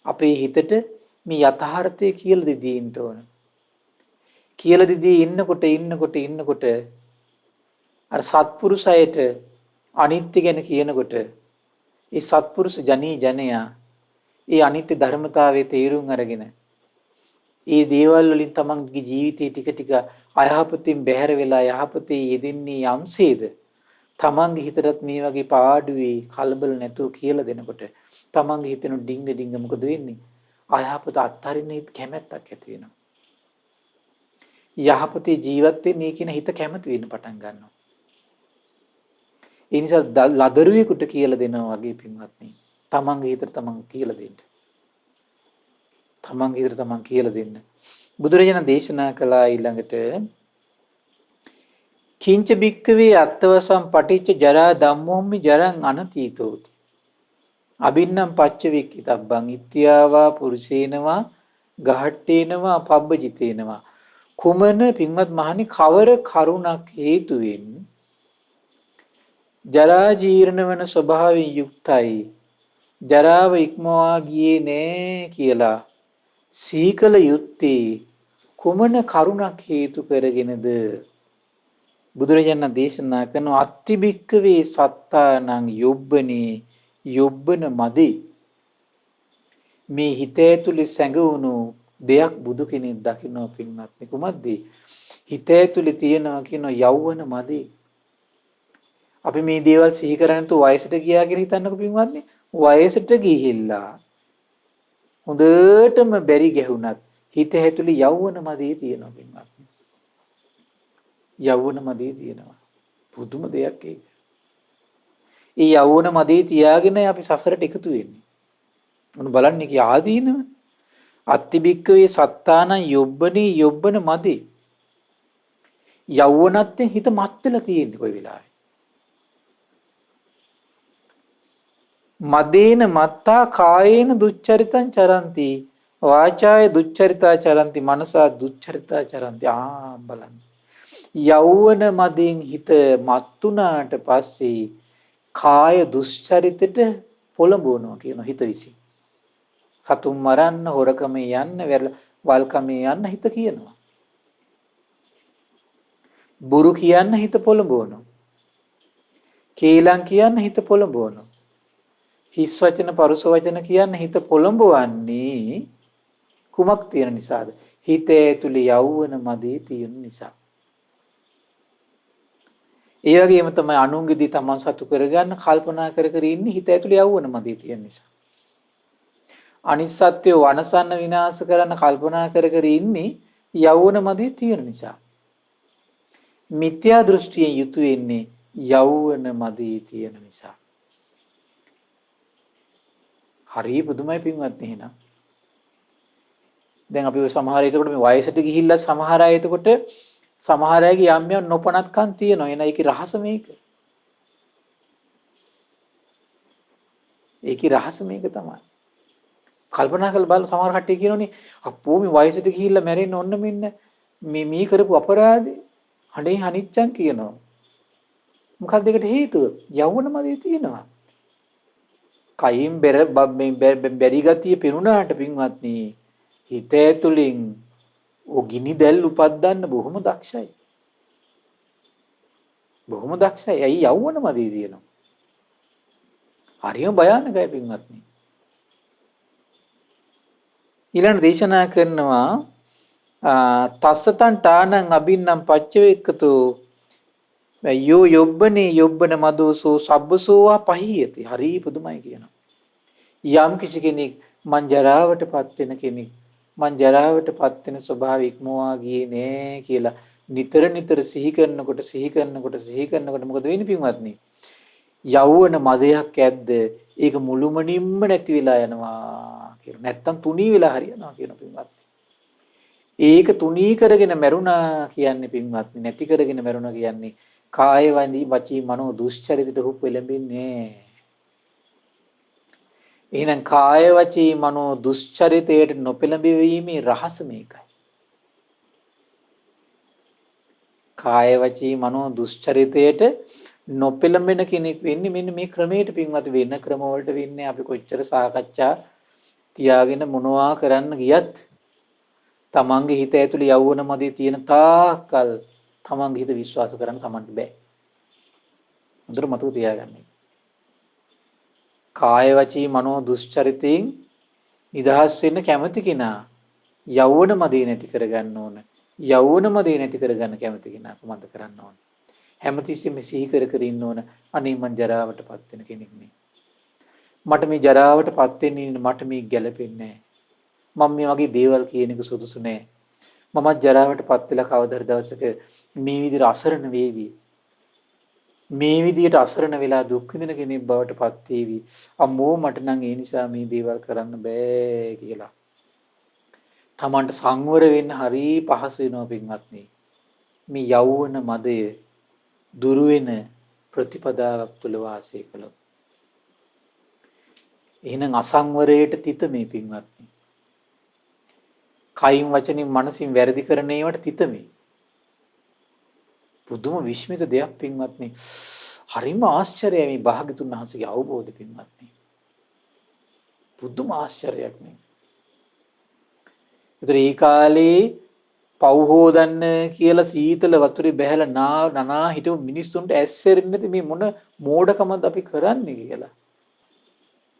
අපේ හිතට මේ යථාර්ථය කියලා දෙදී ඉන්න ඕන. කියලා දෙදී ඉන්නකොට අර සත්පුරුෂයට අනිත්‍ය ගැන කියනකොට ඒ සත්පුරුෂ ජනයා ඒ අනිත්‍ය ධර්මතාවයේ තේරුම් අරගෙන ඒ දේවල් වලින් තමන්ගේ ජීවිතේ ටික ටික අයහපතින් බැහැර වෙලා යහපතේ යෙදෙන්නේ යම්සේද තමන්ගේ හිතටත් මේ වගේ පාඩුවේ කලබල නැතුව කියලා දෙනකොට තමන්ගේ හිතෙන ඩිංග මොකද වෙන්නේ? අයහපත අත්හරින්න හිත කැමැත්තක් ඇති වෙනවා. යහපතේ ජීවත් වෙන්නේ කියන හිත කැමති වෙන්න පටන් ගන්නවා. ඒ නිසා ලදරුවෙකුට කියලා දෙනවා වගේ පින්වත්නි. තමන්ගේ හිතට තමන් කියලා දෙන්න. තමන්ගේ හිතට තමන් කියලා දෙන්න. බුදුරජාණන් දේශනා කළා ඊළඟට කිංච බික්කවේ අත්තවසම් පටිච්ච ජරා ධම්මෝම්මි ජරං අනතීතෝති. අබින්නම් පච්ච වික්කිතබ්බං ඉත්‍යාවා පුරුෂේනවා ගහට්ටේනවා පබ්බජිතේනවා. කුමන පින්වත් මහණි කවර කරුණක් හේතුවෙන් ජරා ජීර්ණ වන ස්වභාවයෙන් යුක්තයි ජරාව ඉක්මවා ගියේ නෑ කියලා සීකල යුත්තේ කුමන කරුණක් හේතු කරගෙනද? බුදුරජාණන් දේශනා කරන අත්තිබික්කවේ සත්තානං යොබ්බනේ යොබ්බන මදි. මේ හිත ඇතුලේ සැඟවුණු දෙයක් බුදු කෙනෙක් දකින්න පින්වත්නි කුමක්ද? හිත ඇතුලේ තියෙනවා කියන යෞවන මදි. අපි මේ දේවල් සිහි කරන්නේ තු වයසට ගියා කියලා හිතන්නකො පින්වත්නි. වයසට ගිහිල්ලා හොඳටම බැරි ගැහුණත් හිත ඇතුලේ යෞවන මදි තියෙනවා පින්වත්නි. යෞවන මදේ තියෙනවා. පුදුම දෙයක් ඒක. ඒ යෞවන මදේ තියාගෙන අපි සසරට එකතු වෙන්නේ. මොන බලන්නේ කී ආදීනව. අත්තිබික්කවේ සත්තාන යොබ්බනේ යොබ්බන මදේ. යෞවනත්ෙන් හිත මත් වෙලා තියෙන්නේ කොයි වෙලාවෙ. මදේන මත්තා කායේන දුච්චරිතං චරಂತಿ වාචාය දුච්චරිතා චරಂತಿ මනසා දුච්චරිතා චරಂತಿ. බලන්න. යෞවන මදෙන් හිත මත්ුණාට පස්සේ කාය දුස්චරිතට පොළඹවනවා කියන හිත විසින්. සතුන් මරන්න, හොරකමේ යන්න, වල්කමේ යන්න හිත කියනවා. බොරු කියන්න හිත පොළඹවනවා. කේලම් කියන්න හිත පොළඹවනවා. හිස් වචන පරුස වචන කියන්න හිත පොළඹවන්නේ කුමක් තියෙන නිසාද? හිත ඇතුලේ යෞවන මදේ තියෙන නිසා. ඒ වගේම තමයි අනුන්ගේදී තමන් සතු කරගන්න කල්පනා කර කර ඉන්නේ හිත ඇතුලේ යවුවන මදේ තියෙන නිසා. අනිත් සත්‍යය වනසන්න විනාශ කරන්න කල්පනා කර කර ඉන්නේ යවුවන මදේ තියෙන නිසා. මිත්‍යා දෘෂ්ටියෙන් යුතු වෙන්නේ යවුවන මදේ තියෙන නිසා. හරි පුදුමයි පින්වත්නි එහෙනම්. දැන් අපි ඔය සමහර එතකොට මේ වයසට ගිහිල්ලා සමහර අය එතකොට සමහර අයගේ යම් යම් නොපනත්කම් තියෙනවා. එන ඒකේ රහස මේක. ඒකේ රහස මේක තමයි. කල්පනා කරලා බලන්න සමහර කට්ටිය කියනෝනේ අපෝ මේ වයසට ගිහිල්ලා මැරෙන්න ඕන මෙන්න මේ කරපු අපරාධේ හඬේ අනිච්චන් කියනවා. මොකක්ද ඒකට හේතුව? යවුන මදේ තියෙනවා. කයින් බැරි ගතිය පෙනුනාට පින්වත්නි හිත ඇතුලින් ඔගිනි දැල් උපද්දන්න බොහොම දක්ෂයි. බොහොම දක්ෂයි. ඇයි යවුන මදේ තියෙනවා. හරියම භයානකයි පින්වත්නි. ඊළඟ දේශනා කරනවා තස්සතං තානං අබින්නම් පච්චවේක්කතු යෝ යොබ්බනේ යොබ්බන මදෝසෝ සබ්බසෝවා පහියති. හරි පුදුමයි කියනවා. යම් කිසි කෙනෙක් මං ජරාවටපත් වෙන කෙනෙක් මං ජරාවටපත් වෙන ස්වභාවය ඉක්මවා ගියේ නෑ කියලා නිතර නිතර සිහි කරනකොට මොකද වෙන්නේ පින්වත්නි? යවුවන මදයක් ඇද්ද ඒක මුළුමනින්ම නැති වෙලා යනවා කියලා. නැත්තම් තුනී වෙලා හරියනවා කියන පින්වත්නි. ඒක තුනී කරගෙන මරුණා කියන්නේ පින්වත්නි නැති කරගෙන මරුණා කියන්නේ කාය වචී මනෝ දුෂ්චරිතට හුප් වෙලඹින්නේ. එහෙනම් කාය වචී මනෝ දුෂ්චරිතයට නොපෙළඹවීමේ රහස මේකයි. කාය වචී මනෝ දුෂ්චරිතයට නොපෙළඹෙන කෙනෙක් වෙන්නේ මෙන්න මේ ක්‍රමයට පින්වත් වෙන ක්‍රම වලට වෙන්නේ අපි කොච්චර සාකච්ඡා තියාගෙන මොනවා කරන්න ගියත් තමන්ගේ හිත ඇතුලේ යවුවන මදේ තියෙන තාක්කල් තමන්ගේ හිත විශ්වාස කරන්න තමන්ට බෑ. හොඳට මතක තියාගන්න. කාය වචී මනෝ දුෂ්චරිතයෙන් නිදහස් වෙන්න කැමති කෙනා යවුවන මදේ නැති කරගන්න ඕන. යවුවන මදේ නැති කරගන්න කැමති කෙනා කොහොමද කරන්න ඕන? හැමතිස්සෙම සිහි කර කර ඉන්න ඕන. අනේ මං ජරාවටපත් වෙන කෙනෙක් නේ. මට මේ ජරාවටපත් වෙන්නේ මට මේ ගැළපෙන්නේ නැහැ. මම මේ වගේ දේවල් කියන එක සුදුසු නෑ. මමත් ජරාවටපත් වෙලා කවදාද දවසක මේ විදිහට අසරණ වේවි. මේ විදිහට අසරණ වෙලා දුක් විඳින කෙනෙක් බවට පත් වේවි. අම්මෝ මට නම් ඒ නිසා මේ දේවල් කරන්න බෑ කියලා. තමන්ට සංවර වෙන්න හරි පහසු වෙනවා පින්වත්නි. මේ යෞවන මදය දුරු වෙන ප්‍රතිපදාවක් තුල වාසය කළොත්. එහෙනම් අසංවරයට තිත මේ පින්වත්නි. කයින් වචනින් මනසින් වැරදි කරන ඒවට තිත මේ. පුදුම විශ්මිත දෙයක් පින්වත්නි. හරිම ආශ්චර්යයි මේ භාග්‍යතුන් වහන්සේගේ අවබෝධය පින්වත්නි. පුදුම ආශ්චර්යයක් නේ. ඒතර ඒ කාලේ පව් හොදන්න කියලා සීතල වතුරේ බැහැලා නනා හිටපු මිනිස්සුන්ට ඇස්සෙරින් නැති මේ මොන මෝඩකමද අපි කරන්නේ කියලා.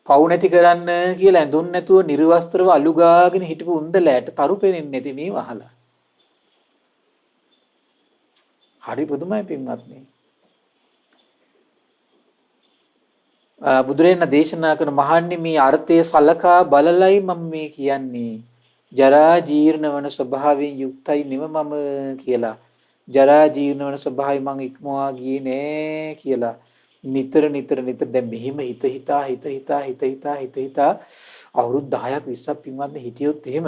පව් නැති කරන්න කියලා ඇඳුම් නැතුව නිර්වස්ත්‍රව අලු ගාගෙන හිටපු උන්දලෑට තරු පෙනෙන්නේ නැති මේ වහලා. හරි පුදුමයි පින්වත්නි. බුදුරජාණන් දේශනා කරන මහන්නේ මේ අර්ථය සලකා බලලයි මම මේ කියන්නේ. ජරා ජීර්ණ වන ස්වභාවයෙන් යුක්තයි නිව මම කියලා. ජරා ජීර්ණ වන ස්වභාවය මං ඉක්මවා ගියේ නෑ කියලා. නිතර දැන් මෙහිම හිත හිතා අවුරුදු 10ක් 20ක් පින්වත්නි හිටියොත් එහෙම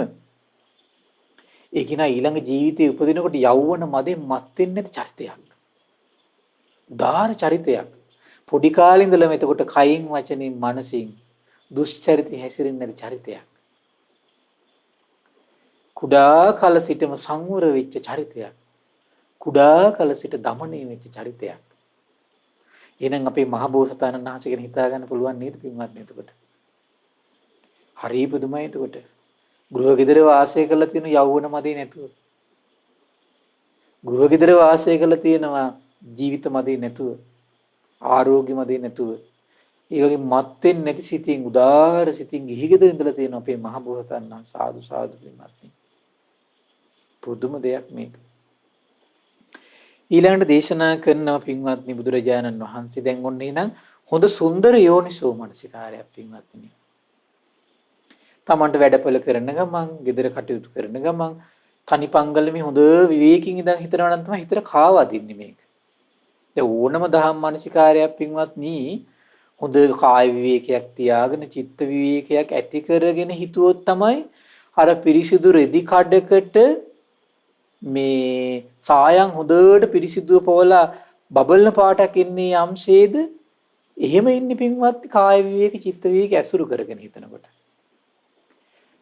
ඒක නා ඊළඟ ජීවිතේ උපදිනකොට යෞවන මදෙන් මත් වෙන්නේ නැති චරිතයක්. උදාාර චරිතයක්. පොඩි කාලේ ඉඳලම එතකොට කයින් වචනින් මනසින් දුෂ්චරිත හැසිරෙන්නේ නැති චරිතයක්. කුඩා කල සිටම සංවර වෙච්ච චරිතයක්. කුඩා කල සිට දමණය වෙච්ච චරිතයක්. එහෙනම් අපේ මහබෝසතාණන් වහන්සේ ගැන හිතා ගන්න පුළුවන් නේද පින්වත්නි එතකොට? හරි පුදුමයි එතකොට. ගෘහ ගෙදර වාසය කරලා තියෙන යෞවන මදේ නැතුව. ගෘහ ගෙදර වාසය කරලා තියෙනවා ජීවිත මදේ නැතුව. ආරෝග්‍ය මදේ නැතුව. ඒ වගේ මත් වෙන්නේ නැති සිතින් උදාාර සිතින් ගිහි ගෙදර ඉඳලා තියෙන අපේ මහබෝසතාණන් සාදු සාදු පින්වත්නි. පුදුම දෙයක් මේක. ඊළඟට දේශනා කරනවා පින්වත්නි බුදුරජාණන් වහන්සේ දැන් ඔන්නේ නම් හොඳ සුන්දර යෝනිසෝ මනසිකාරයක් පින්වත්නි. තමන්ට වැඩපළ කරන ගමන්, gedara කටයුතු කරන ගමන් තනි පංගලමේ හොඳ විවේකයෙන් ඉඳන් හිතනවා නම් තමයි හිතට කාවදින්නේ මේක. දැන් ඕනම දහම් මනසිකාරයක් පින්වත්නි හොඳ කාය විවේකයක් තියාගෙන චිත්ත විවේකයක් ඇති කරගෙන හිතුවොත් තමයි අර පිරිසිදු රෙදි කඩකට මේ සායන් හොඳට පිරිසිදුව පොවලා බබල්න පාටක් එන්නේ යම්සේද එහෙම ඉන්නේ පින්වත් කාය විවේක චිත්ත විවේක ඇසුරු කරගෙන හිතනකොට.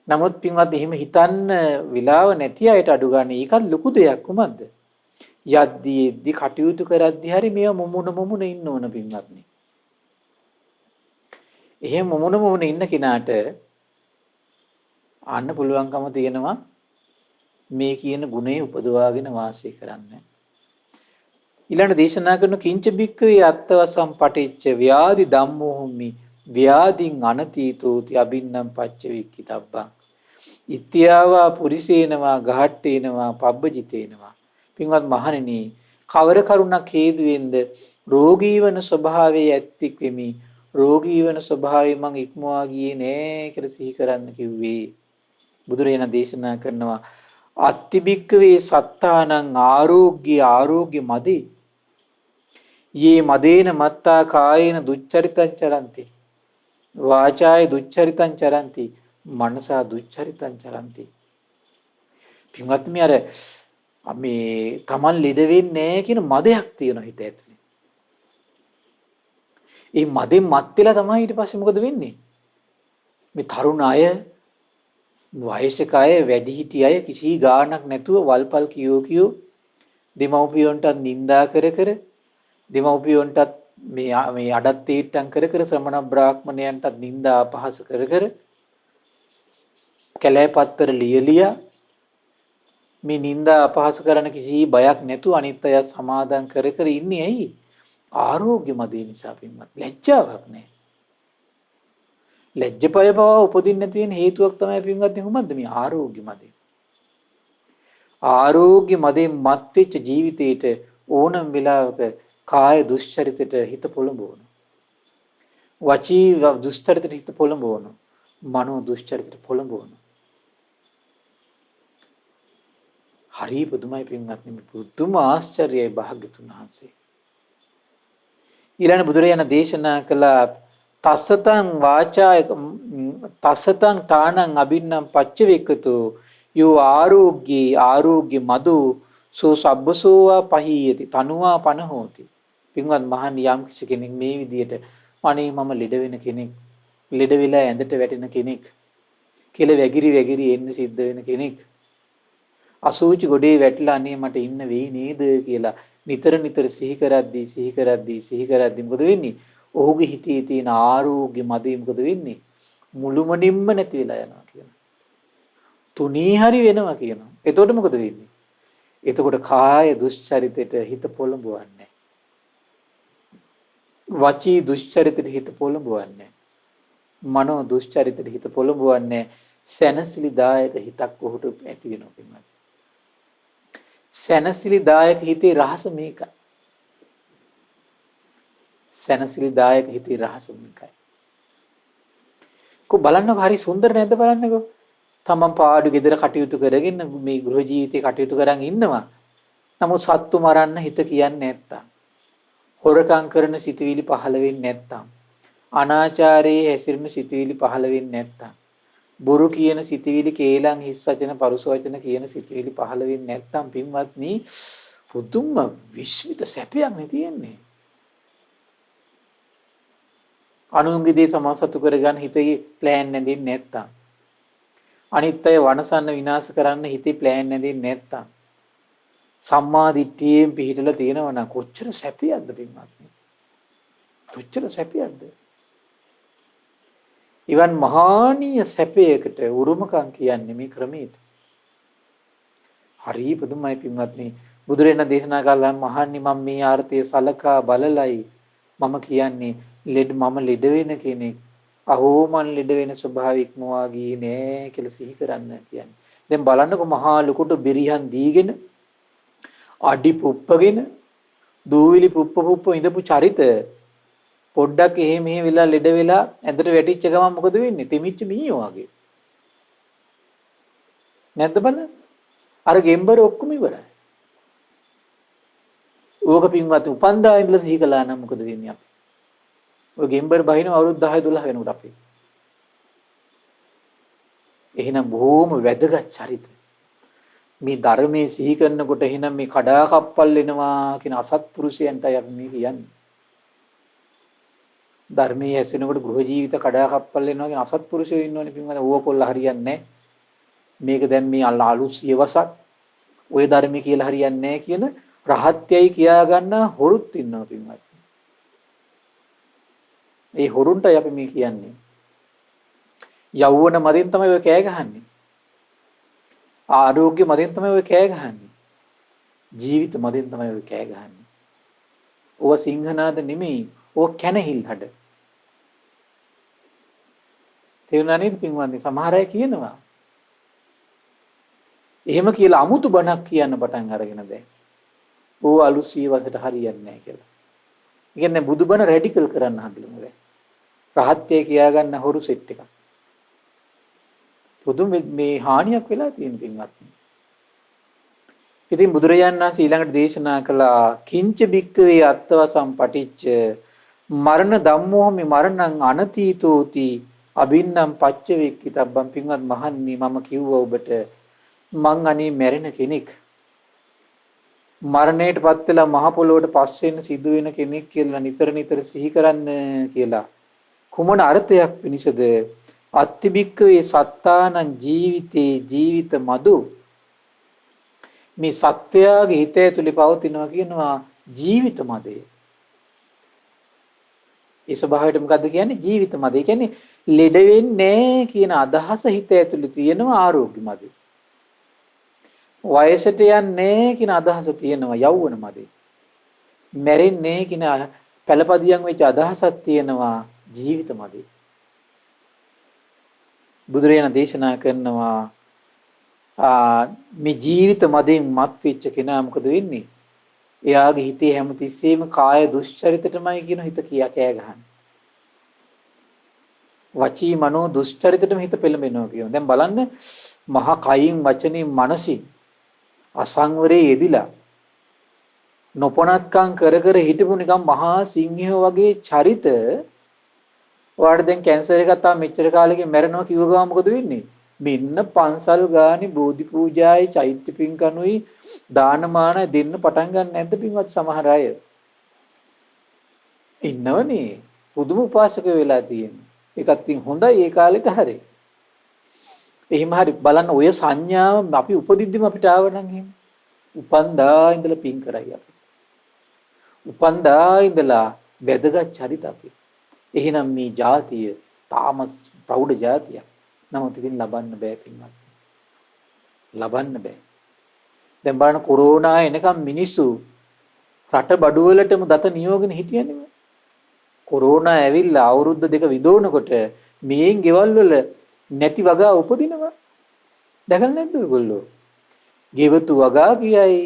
නමුත් පින්වත් එහෙම හිතන්න විලාව නැති අයට අඩු ගන්න ඒකත් ලොකු දෙයක් කොහොමද? යද්දී කටයුතු කරද්දී හරි මේව මොමුණ ඉන්න ඕන පින්වත්නි. එහෙම මොමුණ ඉන්න කෙනාට අන්න පුළුවන්කම තියෙනවා මේ කියන ගුණේ උපදවාගෙන වාසය කරන්න. ඊළඟ දේශනා කරන කිංච බික්කවේ අත්තවසම් පටිච්ච ව්‍යාධි ධම්මෝහමි ව්‍යාධින් අනතීතෝති අබින්නම් පච්ච වික්කිතබ්බං ඉත්‍යාවා පුරිසේනවා ගහට්ටේනවා පබ්බජිතේනවා. පින්වත් මහණෙනි කවර කරුණක් හේතුවෙන්ද රෝගී වන ස්වභාවයේ ඇත්තික් වෙමි. රෝගී වන ස්වභාවය මං ඉක්මවා ගියේ නෑ කියලා සිහි කරන්න කිව්වේ. බුදුරජාණන් දේශනා කරනවා අත්තිබික්කවේ සත්තානං ආරෝග්‍ය මදේ යේ මදේන මත්තා කායේන දුච්චරිතං චරන්ති වාචාය දුච්චරිතං චරන්ති මනසා දුච්චරිතං චරන්ති. පින්වත් මේ තමන් ලෙඩ වෙන්නේ නැහැ කියන මදයක් තියෙනවා හිත ඇතුලේ. ඒ මදෙන් මත් වෙලා තමයි ඊට පස්සේ මොකද වෙන්නේ? මේ තරුණ අය වයසක අය වැඩිහිටි අය කිසි ගාණක් නැතුව වල්පල් කියෝ දෙමව්පියන්ට නිඳා කර දෙමව්පියන්ට මේ අඩත් තීට්ටම් කර ශ්‍රමණ බ්‍රාහ්මණයන්ට නිඳා අපහාස කර කැලෑපත්තර ලියලියා මේ නිନ୍ଦා අපහාස කරන කිසි බයක් නැතුව අනිත් අය සමාදම් කර ඉන්නේ ඇයි? ආරෝග්‍ය මදේ නිසා පින්වත්. ලැජ්ජාවක් නැහැ. ලැජ්ජපය බව උපදින්න තියෙන හේතුවක් තමයි පින්වත් කොහොමද මේ ආරෝග්‍ය මදේ. ආරෝග්‍ය මදේ මත්වෙච්ච ජීවිතේට ඕනම වෙලාවක කාය දුස්චරිතයට හිත පොළඹවන. වචී දුස්චරිතයට හිත පොළඹවන. මනෝ දුස්චරිතයට පොළඹවන. හරි පුදුමයි පින්වත්නි පුදුම ආශ්චර්යයි භාග්‍යතුන් වහන්සේ. ඊළඟ බුදුරජාණන් දේශනා කළ තස්සතං වාචාය තස්සතං ඨානං අබින්නම් පච්චවේකතු යෝ ආරෝග්‍ය මදු සෝ සබ්බසෝවා පහීයති තනුවා පන හෝති. පින්වත් මහන් යම් කෙනෙක් මේ විදියට අනේ මම ලෙඩ වෙන කෙනෙක් ලෙඩ වෙලා ඇඳට වැටෙන කෙනෙක් කියලා වැගිරි එන්න සිද්ධ වෙන කෙනෙක් අසූචි ගොඩේ වැටලා අනේ මට ඉන්න වෙයි නේද කියලා නිතර සිහි කරද්දී මොකද වෙන්නේ? ඔහුගේ හිතේ තියෙන ආරෝග්‍ය මදේ මොකද වෙන්නේ? මුළුමනින්ම නැති වෙලා යනවා කියනවා. තුනී හරි වෙනවා කියනවා. එතකොට මොකද වෙන්නේ? එතකොට කාය දුස්චරිතයට හිත පොළඹවන්නේ. වචී දුස්චරිතයට හිත පොළඹවන්නේ. මනෝ දුස්චරිතයට හිත පොළඹවන්නේ. සැනසිලිදායක හිතක් ඔහුට ඇති වෙනවා කියනවා. සැනසිලිදායක හිතේ රහස මේකයි. සැනසිලිදායක හිතේ රහස මේකයි. කො බලන්නකො හරි සුන්දර නැද්ද බලන්නකො. තමන් පාඩු ගෙදර කටයුතු කරගෙන මේ ගෘහ ජීවිතේ කටයුතු කරන් ඉන්නවා. නමුත් සත්තු මරන්න හිත කියන්නේ නැත්තම්. හොරකම් කරන සිතුවිලි පහළ වෙන්නේ නැත්තම්. අනාචාරයේ හැසිරෙන සිතුවිලි පහළ වෙන්නේ නැත්තම්. බොරු කියන සිතුවිලි කේලම් හිස් වචන පරුස වචන කියන සිතුවිලි පහළ වෙන්නේ නැත්තම් පින්වත්නි පුදුම විශ්විත සැපයක් නේ තියෙන්නේ. අනුන්ගේ දේ සමසතු කරගන්න හිතේ ප්ලෑන් නැදින් නැත්තම්. අනිත් අය වනසන්න විනාශ කරන්න හිතේ ප්ලෑන් නැදින් නැත්තම්. සම්මා දිට්ඨියෙන් පිහිටලා තියෙනවා නම් කොච්චර සැපයක්ද පින්වත්නි. කොච්චර සැපයක්ද. ඉවන් මහානීය සැපයකට උරුමකම් කියන්නේ මේ ක්‍රමයට. හරි පුදුමයි පින්වත්නි. බුදුරජාණන් දේශනා කළා මහන්නි මම මේ ආර්ථය සලකා බලලයි මම කියන්නේ මම ලෙඩ වෙන කෙනෙක්. අහෝ මන් ලෙඩ වෙන ස්වභාවික මොවා ගියේ නෑ කියලා සිහි කරන්න කියන්නේ. දැන් බලන්නකො මහා ලොකුට බෙරිහන් දීගෙන අඩි පුප්පගෙන දූවිලි පුප්ප ඉඳපු චරිත පොඩ්ඩක් එහෙ මෙහෙ වෙලා ලෙඩ වෙලා ඇඳට වැටිච්ච ගමන් මොකද වෙන්නේ? තෙමිච්ච මීයෝ වගේ. නැද්ද බලන්න? අර ගෙම්බර ඔක්කොම ඉවරයි. ඕක පින්වත් උපන්දා ඉඳලා සිහි කළා නම් මොකද වෙන්නේ අපි? ඔය ගෙම්බර බහිනව අවුරුදු 10 12 වෙනකොට අපි. එහෙනම් බොහොම වැදගත් චරිත. මේ ධර්මයේ සිහි කරනකොට එහෙනම් මේ කඩාකප්පල් වෙනවා කියන අසත්පුරුෂයන්ටයි අපි මේ කියන්නේ. ධර්මයේ ඇසෙනකොට ගෘහ ජීවිත කඩාකප්පල් වෙනවා කියන අසත්පුරුෂයෝ ඉන්නවනේ පින්වල ඕකොල්ල හරියන්නේ නැහැ. මේක දැන් මේ අලුත් සියවසක් ඔය ධර්මයේ කියලා හරියන්නේ නැහැ කියන රහත්යයි කියා ගන්න හොරුත් ඉන්නවා පින්වත්. ඒ හොරුන්ටයි අපි මේ කියන්නේ. යෞවන මදෙන් තමයි ඔය කෑ ගහන්නේ. ආරෝග්‍ය මදෙන් තමයි ඔය කෑ ගහන්නේ. ජීවිත මදෙන් තමයි ඔය කෑ ගහන්නේ. ඕව සිංහනාද නෙමෙයි. ඕක කැනහිල් හඩ. තේරුණා නේද පින්වත්නි? සමහර අය කියනවා. එහෙම කියලා අමුතු බණක් කියන්න පටන් අරගෙන දැන්. ඕ අලුත් සීවසට හරියන්නේ නැහැ කියලා. ඒ කියන්නේ බුදුබණ රැඩිකල් කරන්න හදලා දැන්. රහත්ය කියා ගන්න හොරු සෙට් එකක්. පුදුම මේ හානියක් වෙලා තියෙන පින්වත්නි. ඉතින් බුදුරජාණන් වහන්සේ ඊළඟට දේශනා කළා කිංච බික්කවේ අත්තවසම් පටිච්ච මරණ ධම්මෝහමි මරණං අනතීතෝති අබින්නම් පච්ච වේක්කිතබ්බම් පින්වත් මහන්නි මම කිව්වා ඔබට මං අනේ මැරෙන කෙනෙක් මරණයටපත් වෙලා මහ පොළොවට පස් වෙන්න සිදු වෙන කෙනෙක් කියලා නිතර නිතර සිහි කරන්න කියලා කුමන අර්ථයක් පිණිසද අත්තිබික්කවේ සත්තානං ජීවිතේ ජීවිත මදු මේ සත්‍යයේ හිත ඇතුලේ පවතිනවා කියනවා ජීවිත මදේ. ඒ ස්වභාවයට මොකද්ද කියන්නේ? ජීවිත මදේ. කියන්නේ ලෙඩ වෙන්නේ කියන අදහස හිත ඇතුලේ තියෙනවා ආරෝග්‍ය මදේ. වයසට යන්නේ කියන අදහස තියෙනවා යෞවන මදේ. මැරෙන්නේ කියන පළපදියම් වෙච්ච අදහසක් තියෙනවා ජීවිත මදේ. බුදුරජාණන් දේශනා කරනවා මේ ජීවිත මදෙන් මත් වෙච්ච කෙනා මොකද වෙන්නේ? එයාගේ හිතේ හැමතිස්සෙම කාය දුස්චරිතටමයි කියන හිත කියා කෑ ගහන්නේ. වචී මනෝ දුස්චරිතටම හිත පෙළඹෙනවා කියනවා. දැන් බලන්න මහා කයින් වචනින් මනසින් අසංවරේ යෙදිලා නොපනත්කම් කර කර හිටපු නිකන් මහා සිංහයෝ වගේ චරිත ඔයාලට දැන් කැන්සර් එකක් තාම මෙච්චර කාලෙකින් මැරෙනවා කිව්ව ගමන් මොකද වෙන්නේ? මෙන්න පන්සල් ගානේ බෝධි පූජායි චෛත්‍ය පින්කනුයි දානමාන දෙන්න පටන් ගන්න නැද්ද පින්වත් සමහර අය? ඉන්නවනේ. පුදුම උපාසක වෙලා තියෙන්නේ. ඒකත් ඉතින් හොඳයි ඒ කාලෙට හරියි. එහෙම හරි බලන්න ඔය සංඥාව අපි උපදිද්දිම අපිට ආව නම් එහෙම. උපන්දා ඉඳලා පින් කරයි අපි. උපන්දා ඉඳලා වැදගත් චරිත අපි. එහෙනම් මේ ජාතිය තාම ප්‍රෞಢ ජාතියක්. නමුත් ඉතින් ලබන්න බෑ පින්වත්. ලබන්න බෑ. දැන් බලන්න කොරෝනා එනකම් මිනිස්සු රට බඩුවලටම දත නියෝගන හිටියනේ. කොරෝනා ඇවිල්ලා අවුරුද්ද දෙක විදෝනකොට මේන් ගෙවල් වල නැති වගා උපදිනවා. දැකලා නැද්ද ඔයගොල්ලෝ? ගෙවතු වගා කියයි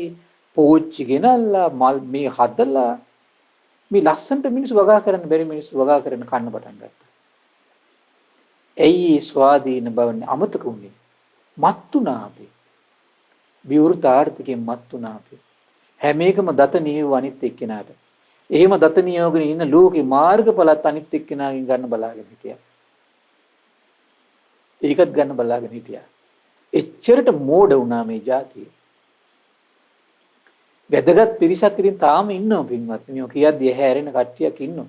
පෝච්චි ගෙනල්ලා මල් මේ හදලා මේ ලස්සන්ට මිනිස්සු වගා කරන්න බැරි මිනිස්සු වගා කරන්න කන්න පටන් ගත්තා. ඇයි ස්වාධීන බවන්නේ අමතක වුනේ? මත්තුණා අපි. විවෘත ආර්ථිකයෙන් මත්තුණා අපි. හැම එකම දත නියුව අනිත් එක්කෙනාට. එහෙම දත නියෝගගෙන ඉන්න ලෝකේ මාර්ගඵලත් අනිත් එක්කෙනාගෙන් ගන්න බලාගෙන හිටියා. ඒකත් ගන්න බලාගෙන හිටියා. එච්චරට මෝඩ වුණා මේ ජාතිය. වැදගත් පිරිසක් ඉතින් තාම ඉන්නවා පින්වත්. මේ කියද්දී ඇහැරෙන කට්ටියක් ඉන්නවා.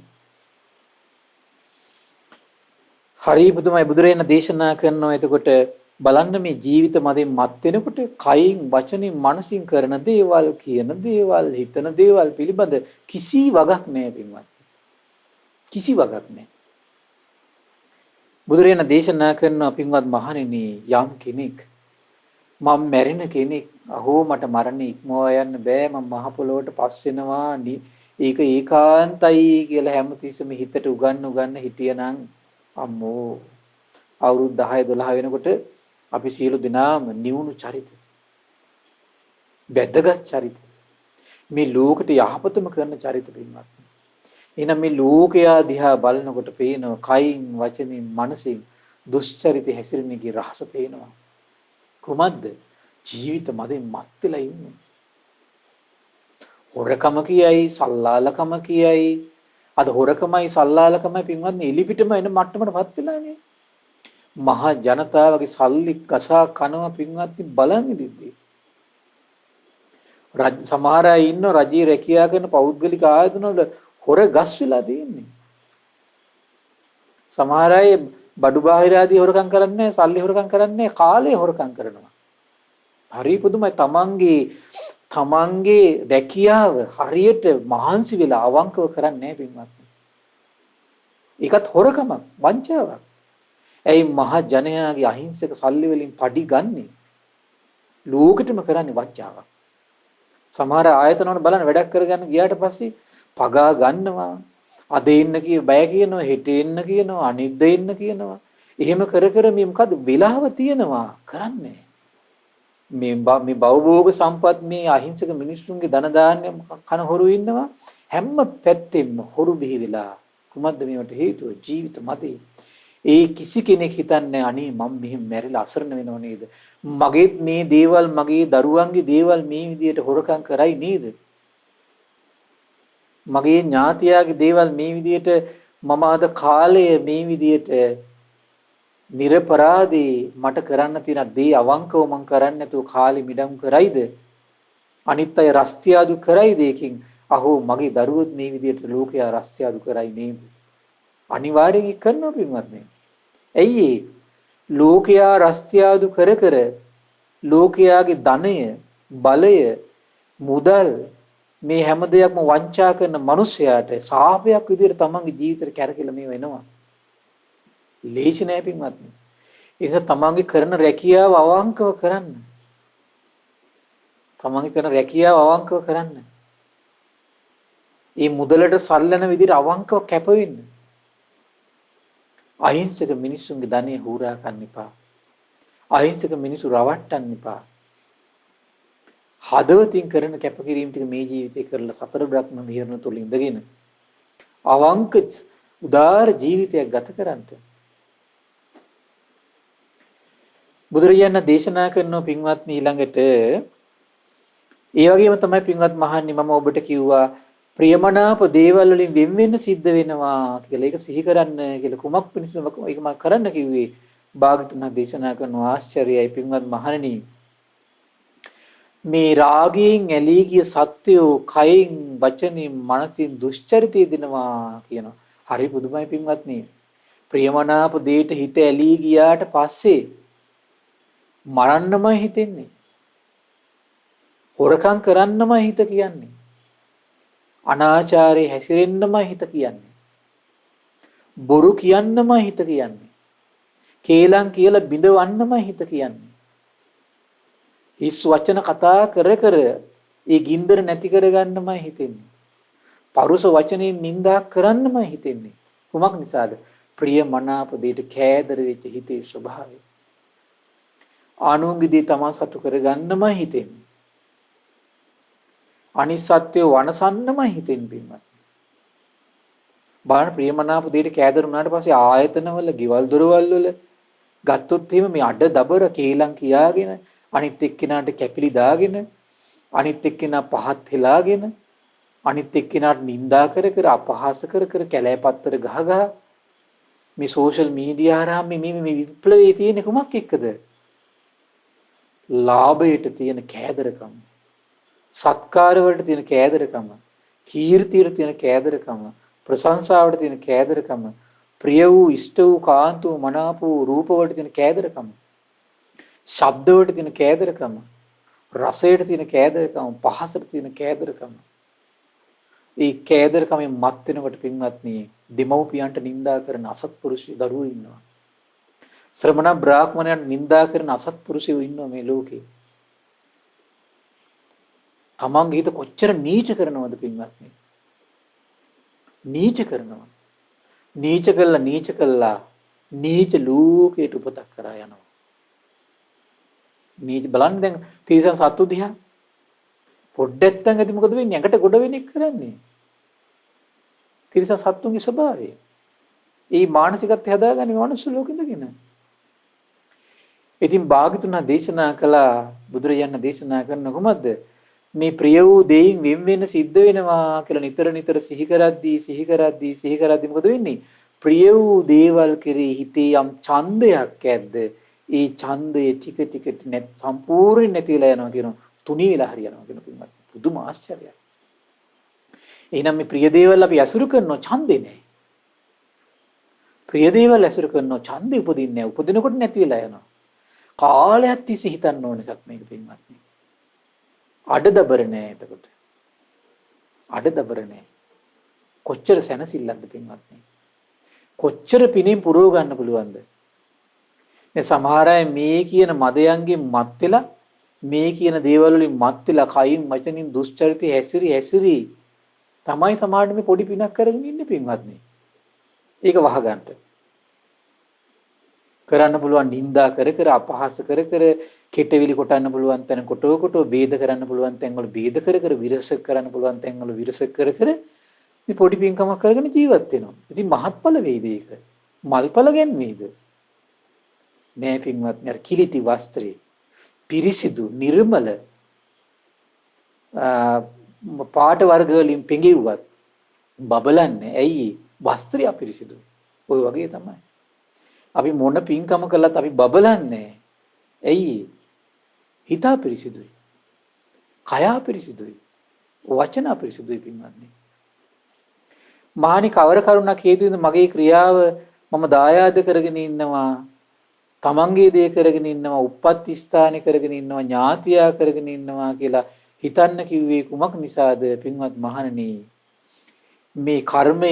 හරි පුදුමයි බුදුරේන දේශනා කරනවා. එතකොට බලන්න මේ ජීවිත මදෙන් මත් වෙනකොට කයින් වචනින් මනසින් කරන දේවල් කියන දේවල් හිතන දේවල් පිළිබඳ කිසි වගක් නැහැ පින්වත්. කිසි වගක් නැහැ. බුදුරේන දේශනා කරනවා පින්වත් මහණෙනි යම් කෙනෙක් මම මැරෙන කෙනෙක් අහෝ මට මරණ ඉක්මවා යන්න බෑ මම මහ පොළොවට පස් වෙනවා ඒක ඒකාන්තයි කියලා හැමතිස්සෙම හිතට උගන්න හිටියනම් අම්මෝ අවුරුදු 10 12 වෙනකොට අපි සියලු දෙනාම නිවුණු චරිත වැදගත් චරිත මේ ලෝකෙට යහපතම කරන චරිත පින්වත්නි. එහෙනම් මේ ලෝකයා දිහා බලනකොට පේනවා කයින් වචනින් මනසින් දුෂ්චරිත හැසිරෙන එකේ රහස පේනවා. කුමක්ද? ජීවිත මදෙන් මත් වෙලා ඉන්නේ. හොරකම කියයි, සල්ලාලකම කියයි. අද හොරකමයි සල්ලාලකමයි පින්වත්නි එලිපිටම එන මට්ටමටපත් වෙලානේ. මහා ජනතාවගේ සල්ලි කසා කනවා පින්වත්නි බලන් ඉදිද්දී. සමහර අය ඉන්න රජයේ රැකියා කරන පෞද්ගලික ආයතන වල හොර ගස් වෙලා තියෙන්නේ. සමහර අය බඩු බාහිර ආදී හොරකම් කරන්නේ සල්ලි හොරකම් කරන්නේ කාලේ හොරකම් කරනවා. හරි පුදුමයි තමන්ගේ රැකියාව හරියට මහන්සි වෙලා අවංකව කරන්නේ නැහැ පින්වත්නි. ඒකත් හොරකමක් වංචාවක්. ඇයි මහ ජනයාගේ අහිංසක සල්ලි වලින් පඩි ගන්නෙ? ලෝකෙටම කරන්නේ වංචාවක්. සමහර ආයතන වල බලන්න වැඩක් කරගන්න ගියාට පස්සේ පගා ගන්නවා. අද එන්න බය කියනවා, හෙට එන්න කියනවා, අනිද්දා එන්න කියනවා. එහෙම කර කර මේ මොකද වෙලාව තියනවා කරන්නේ. මේ බවභෝග සම්පත් මේ අහිංසක මිනිස්සුන්ගේ ධන දාන්න කන හොරු ඉන්නවා. හැම පැත්තෙම හොරු බිහි වෙලා. කුමක්ද මේවට හේතුව? ජීවිත මතේ. ඒ කිසි කෙනෙක් හිතන්නේ අනේ මම මෙහෙම මැරිලා අසරණ වෙනව නේද? මගේත් මේ දේවල් මගේ දරුවන්ගේ දේවල් මේ විදියට හොරකම් කරයි නේද? මගේ ඥාතියාගේ දේවල් මේ විදියට මම අද කාලය මේ විදියට නිර්පරාදී මට කරන්න තියෙන දේ අවංකව මං කරන්නේ නැතුව කාලෙ මිඩම් කරයිද? අනිත් අය රස්තියාදු කරයිද? ඒකින් අහෝ මගේ දරුවොත් මේ විදියට ලෝකයා රස්තියාදු කරයි නේද? අනිවාර්යෙන් කරනවා පින්වත්නි. ඇයි ලෝකයා රස්තියාදු කර කර ලෝකයාගේ ධනය, බලය, මුදල් මේ හැම දෙයක්ම වංචා කරන මිනිසයාට සාපයක් විදිහට තමන්ගේ ජීවිතේ කැරකිලා මේ වෙනවා. ලේසි නෑ පින්වත්නි. ඒ නිසා තමන්ගේ කරන රැකියාව අවංකව කරන්න. තමන්ගේ කරන රැකියාව අවංකව කරන්න. මේ මුදලට සල්ලන විදිහට අවංකව කැප වෙන්න. අහිංසක මිනිස්සුන්ගේ ධනෙ හුරා ගන්න එපා. අහිංසක මිනිස්සු රවට්ටන්න එපා. හදවතින් කරන කැපකිරීම ටික මේ ජීවිතේ කරලා සතර බ්‍රහ්ම විහරණ තුල ඉඳගෙන අවංක උදාර ජීවිතයක් ගත කරන්න. බුදුරජාණන් දේශනා කරන පින්වත්නි ඊළඟට ඒ වගේම තමයි පින්වත් මහන්නේ මම ඔබට කිව්වා ප්‍රියමනාප දේවල් වලින් වෙන් වෙන්න සිද්ධ වෙනවා කියලා. ඒක සිහි කරන්න කියලා කුමක් පිණිසද ඒක මම කරන්න කිව්වේ. භාගතුන් දේශනා කරන ආශ්චර්යයි පින්වත් මහණෙනි. මේ රාගයෙන් ඇලී ගිය සත්වෝ කයින් වචනින් මනසින් දුෂ්චරිතය දෙනවා කියනවා. හරි පුදුමයි පින්වත්නි. ප්‍රියමනාප දෙයට හිත ඇලී ගියාට පස්සේ මරන්නමයි හිතෙන්නේ. හොරකම් කරන්නමයි හිත කියන්නේ. අනාචාරයේ හැසිරෙන්නමයි හිත කියන්නේ. බොරු කියන්නමයි හිත කියන්නේ. කේලම් කියලා බිඳවන්නමයි හිත කියන්නේ. හිස් වචන කතා කර කර ඒ ගින්දර නැති කරගන්නමයි හිතෙන්නේ. පරුස වචනෙන් නිඳා කරන්නමයි හිතෙන්නේ. කුමක් නිසාද? ප්‍රිය මනාප දෙයට කෑදර වෙච්ච හිතේ ස්වභාවය. ආනුන්ගේ දේ තමන් සතු කරගන්නමයි හිතෙන්නේ. අනිත් සත්‍යය වනසන්නමයි හිතෙන්නේ පින්වත්. බාහන ප්‍රියමනාප දෙයට කෑදර වුණාට පස්සේ ආයතනවල, ගෙවල් දොරවල් වල ගත්තොත් එහෙම මේ අඩ දබර කේලම් කියාගෙන අනිත් එක්කෙනාට කැපිලි දාගෙන අනිත් එක්කෙනා පහත් හෙලාගෙන අනිත් එක්කෙනාට නිඳා කර කර අපහාස කර කර කැලෑපත්තර ගහ ගහ මේ සෝෂල් මීඩියා හරහා මේ විප්ලවයේ තියෙන කුමක් එක්කද? ලාභයට තියෙන කෑදරකම, සත්කාර වලට තියෙන කෑදරකම, කීර්තියට තියෙන කෑදරකම, ප්‍රශංසාවට තියෙන කෑදරකම, ප්‍රිය වූ ඉෂ්ට වූ කාන්ත වූ මනාප වූ රූප වලට තියෙන කෑදරකම, ශබ්ද වලට තියෙන කෑදරකම, රසයට තියෙන කෑදරකම, පහසට තියෙන කෑදරකම. ඒ කෑදරකමෙන් මත් වෙනකොට පින්වත්නි දෙමව්පියන්ට නිඳා කරන අසත්පුරුෂ දරුවෝ ඉන්නවා. ශ්‍රමණ බ්‍රාහ්මණයන් නිඳා කරන අසත්පුරුෂයෝ ඉන්නවා මේ ලෝකේ. තමන්ගේ හිත කොච්චර නීච කරනවද පින්වත්නි? නීච කරනවා. නීච කළා නීච ලෝකයට උපතක් කරා යනවා. නීච බලන්න දැන් තිරිසන් සත්තු දිහා පොඩ්ඩක් නැත්නම් ඇති මොකද වෙන්නේ? ඇඟට ගොඩ වෙන එක කරන්නේ. තිරිසන් සත්තුන්ගේ ස්වභාවය. ඒ මානසිකත්වය හදාගන්නේ මනුස්ස ලෝකෙදගෙන. ඉතින් භාග්‍යතුන් දේශනා කළා බුදුරජාණන් දේශනා කරන කොහොමද? මේ ප්‍රිය වූ දෙයින් වෙන් වෙන සිද්ධ වෙනවා කියලා නිතර නිතර සිහි කරද්දී මොකද වෙන්නේ? ප්‍රිය වූ දේවල් කෙරෙහි හිතේ යම් ඡන්දයක් ඇද්ද? ඒ ඡන්දය ටික ටික නැත් සම්පූර්ණ නැති වෙලා යනවා කියනවා. තුනී වෙලා හරියනවා කියන පින්වත්. පුදුම ආශ්චර්යයක්. එහෙනම් මේ ප්‍රිය දේවල් අපි අසුරු කරනවා ඡන්දේ නැහැ. ප්‍රිය දේවල් අසුරු කරනවා ඡන්දේ උපදින්නේ නැහැ. උපදිනකොට නැති වෙලා යනවා. කාලයක් තිස්සේ හිතන්න ඕන එකක් මේක පින්වත්නි. අඩදබර නෑ එතකොට. අඩදබර නෑ. කොච්චර සැනසෙල්ලක්ද පින්වත්නි. කොච්චර පිනින් පුරව ගන්න පුළුවන්ද? මේ සමහර අය මේ කියන මදයන්ගේ මත් වෙලා මේ කියන දේවල් වලින් මත් වෙලා කයින් වචනින් දුෂ්චරිත හැසිරි තමයි සමහරට මේ පොඩි පිනක් කරගෙන ඉන්නේ පින්වත්නි. ඒක වහගන්න. කරන්න පුළුවන් නින්දා කර අපහාස කර කෙටවිලි කොටන්න පුළුවන් තැන කොටෝ ભેද කරන්න පුළුවන් තැන් වල ભેද කර විරසක කරන්න පුළුවන් තැන් වල විරසක කර මේ පොඩි පින්කමක් කරගෙන ජීවත් වෙනවා. ඉතින් මහත්ඵල වේද ඒක? මල්ඵල ගැන්වේද? නෑ පින්වත්නි. අර කිලිටි වස්ත්‍රේ පිරිසිදු නිර්මල පාට වර්ග වලින් පෙඟෙව්වත් බබලන්නේ. ඇයි? වස්ත්‍රය අපිරිසිදුයි. ওই වගේ තමයි. අපි මොන පින්කම කළත් අපි බබලන්නේ. ඇයි? හිත අපිරිසිදුයි. කය අපිරිසිදුයි. වචන අපිරිසිදුයි පින්වත්නි. මහණි කවර කරුණක් හේතුවෙන්ද මගේ ක්‍රියාව මම දායාද කරගෙන ඉන්නවා. තමන්ගේ දේ කරගෙන ඉන්නවා, උප්පත්ති ස්ථානේ කරගෙන ඉන්නවා, ඥාතියා කරගෙන ඉන්නවා කියලා හිතන්න කිව්වේ කුමක් නිසාද පින්වත් මහණනි? මේ කර්මය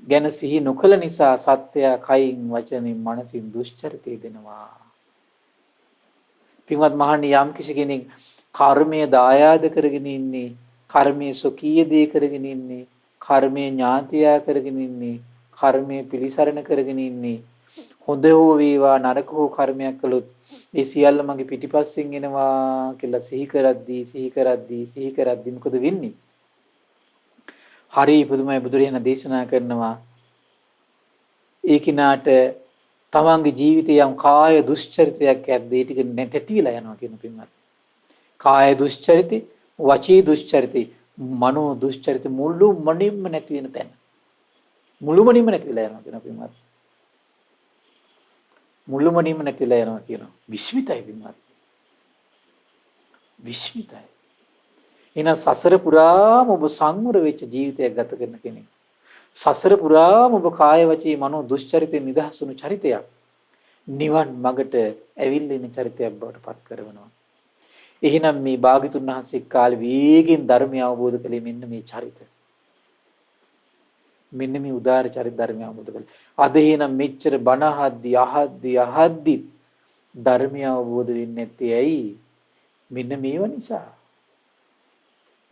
ගැන සිහි නොකළ නිසා සත්‍යය කයින් වචනින් මනසින් දුෂ්චරිතය දෙනවා. පින්වත් මහණනි යම් කිසි කෙනෙක් කර්මය දායාද කරගෙන ඉන්නේ, කර්මයේ සොකීය දේ කරගෙන ඉන්නේ, කර්මයේ ඥාතියා කරගෙන ඉන්නේ, කර්මයේ පිළිසරණ කරගෙන ඉන්නේ, හොඳ හෝ වේවා නරක හෝ කර්මයක් කළොත් ඒ සියල්ල මගේ පිටිපස්සෙන් එනවා කියලා සිහි කරද්දී මොකද වෙන්නේ? හරි පුදුමයි. බුදුරජාණන් දේශනා කරනවා ඒ කිනාට තමන්ගේ ජීවිතයේ යම් කාය දුෂ්චරිතයක් ඇද්ද ඒ ටික නැති වෙලා යනවා කියන පින්වත්. කාය දුෂ්චරිත, වචී දුෂ්චරිත, මනෝ දුෂ්චරිත මුළුමනින්ම නැති වෙන තැන. මුළුමනින්ම නැති වෙලා යනවා කියන පින්වත්. මුළුමනින්ම නැතිලා යනවා කියනවා. විශ්මිතයි පින්වත්. විශ්මිතයි. එහෙනම් සසර පුරාම ඔබ සංවර වෙච්ච ජීවිතයක් ගත කරන කෙනෙක්. සසර පුරාම ඔබ කාය වචී මනෝ දුෂ්චරිතෙන් නිදහස් වුණු චරිතයක් නිවන් මඟට ඇවිල්ලා ඉන්න චරිතයක් බවට පත් කරනවා. එහෙනම් මේ භාග්‍යතුන් වහන්සේ කාලේ වේගෙන් ධර්මය අවබෝධ කළේ මෙන්න මේ චරිතය. මෙන්න මේ උදාාර චරිත ධර්මය අවබෝධ කළා. අද එහෙනම් මෙච්චර බණ අහද්දි ධර්මය අවබෝධ වෙන්නේ නැත්තේ ඇයි? මෙන්න මේව නිසා.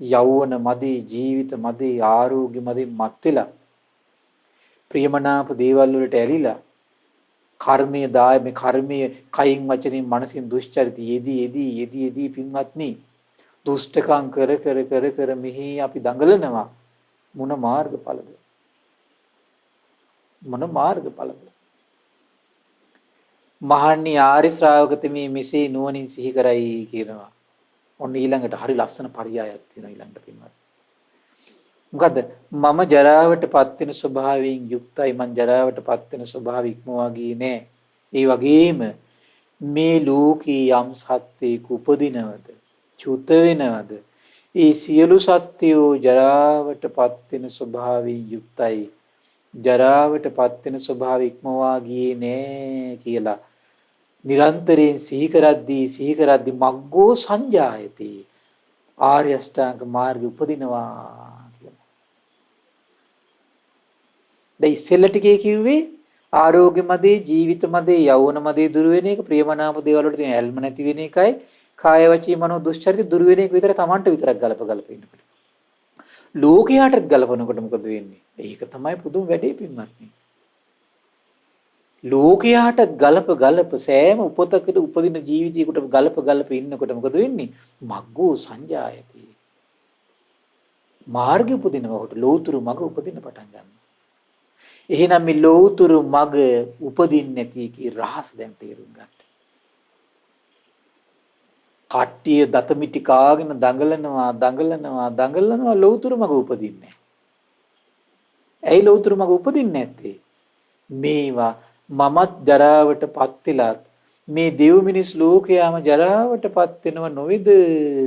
යෞවන මදේ, ජීවිත මදේ, ආරෝග්‍ය මදේ මත් වෙලා ප්‍රියමනාප දේවල් වලට ඇලිලා කර්මයේ දාය මේ කර්මයේ කයින් වචනින් මනසින් දුෂ්චරිත යෙදී පින්වත්නි දුෂ්ටකම් කර මෙහි අපි දඟලනවා. මොන මාර්ගඵලද? මොන මාර්ගඵලද? මහණනි ආර්ය ශ්‍රාවකතමේ මෙසේ නුවණින් සිහි කරයි කියනවා. ඔන්න ඊළඟට හරි ලස්සන පරයයක් තියෙනවා ඊළඟට පින්වත්. මොකද මම ජරාවටපත් වෙන ස්වභාවයෙන් යුක්තයි. මං ජරාවටපත් වෙන ස්වභාවය ඉක්මවා ගියේ නෑ. ඒ වගේම මේ ලෝකේ යම් සත්‍යයක උපදිනවද, චුත වෙනවද, ඒ සියලු සත්‍යෝ ජරාවටපත් වෙන ස්වභාවයෙන් යුක්තයි. ජරාවටපත් වෙන ස්වභාවය ඉක්මවා ගියේ නෑ කියලා නිරන්තරයෙන් සිහි කරද්දී මග්ගෝ සංජායති ආර්ය අෂ්ටාංග මාර්ගය උපදිනවා කියලා. දැන් ඉස්සෙල්ල ටිකේ කිව්වේ ආරෝග්‍ය මදේ, ජීවිත මදේ, යෞවන මදේ දුර වෙන එක, ප්‍රියමනාප දේවල් වලට තියෙන ඇල්ම නැති වෙන එකයි, කාය වචී මනෝ දුෂ්චරිත දුර වෙන එක විතර Tamanට විතරක් ගලප ඉන්නකොට. ලෝකයාටත් ගලපනකොට මොකද වෙන්නේ? ඒක තමයි පුදුම වැඩේ පින්වත්නි. ලෝකයාට ගලප සෑම උපතකට උපදින ජීවිතයකට ගලප ඉන්නකොට මොකද වෙන්නේ? මග්ගෝ සංජායති. මාර්ගය උපදිනකොට ලෞතුරු මඟ උපදින්න පටන් ගන්නවා. එහෙනම් මේ ලෞතුරු මඟ උපදින්නේ නැති කී රහස දැන් තේරුම් ගන්න. කට්ටිය දතමිටි කාගෙන දඟලනවා ලෞතුරු මඟ උපදින්නේ. ඇයි ලෞතුරු මඟ උපදින්නේ නැත්තේ? මේවා මමත් ජරාවටපත් වෙලත් මේ දෙව් මිනිස් ලෝකයාම ජරාවටපත් වෙනව නොවේද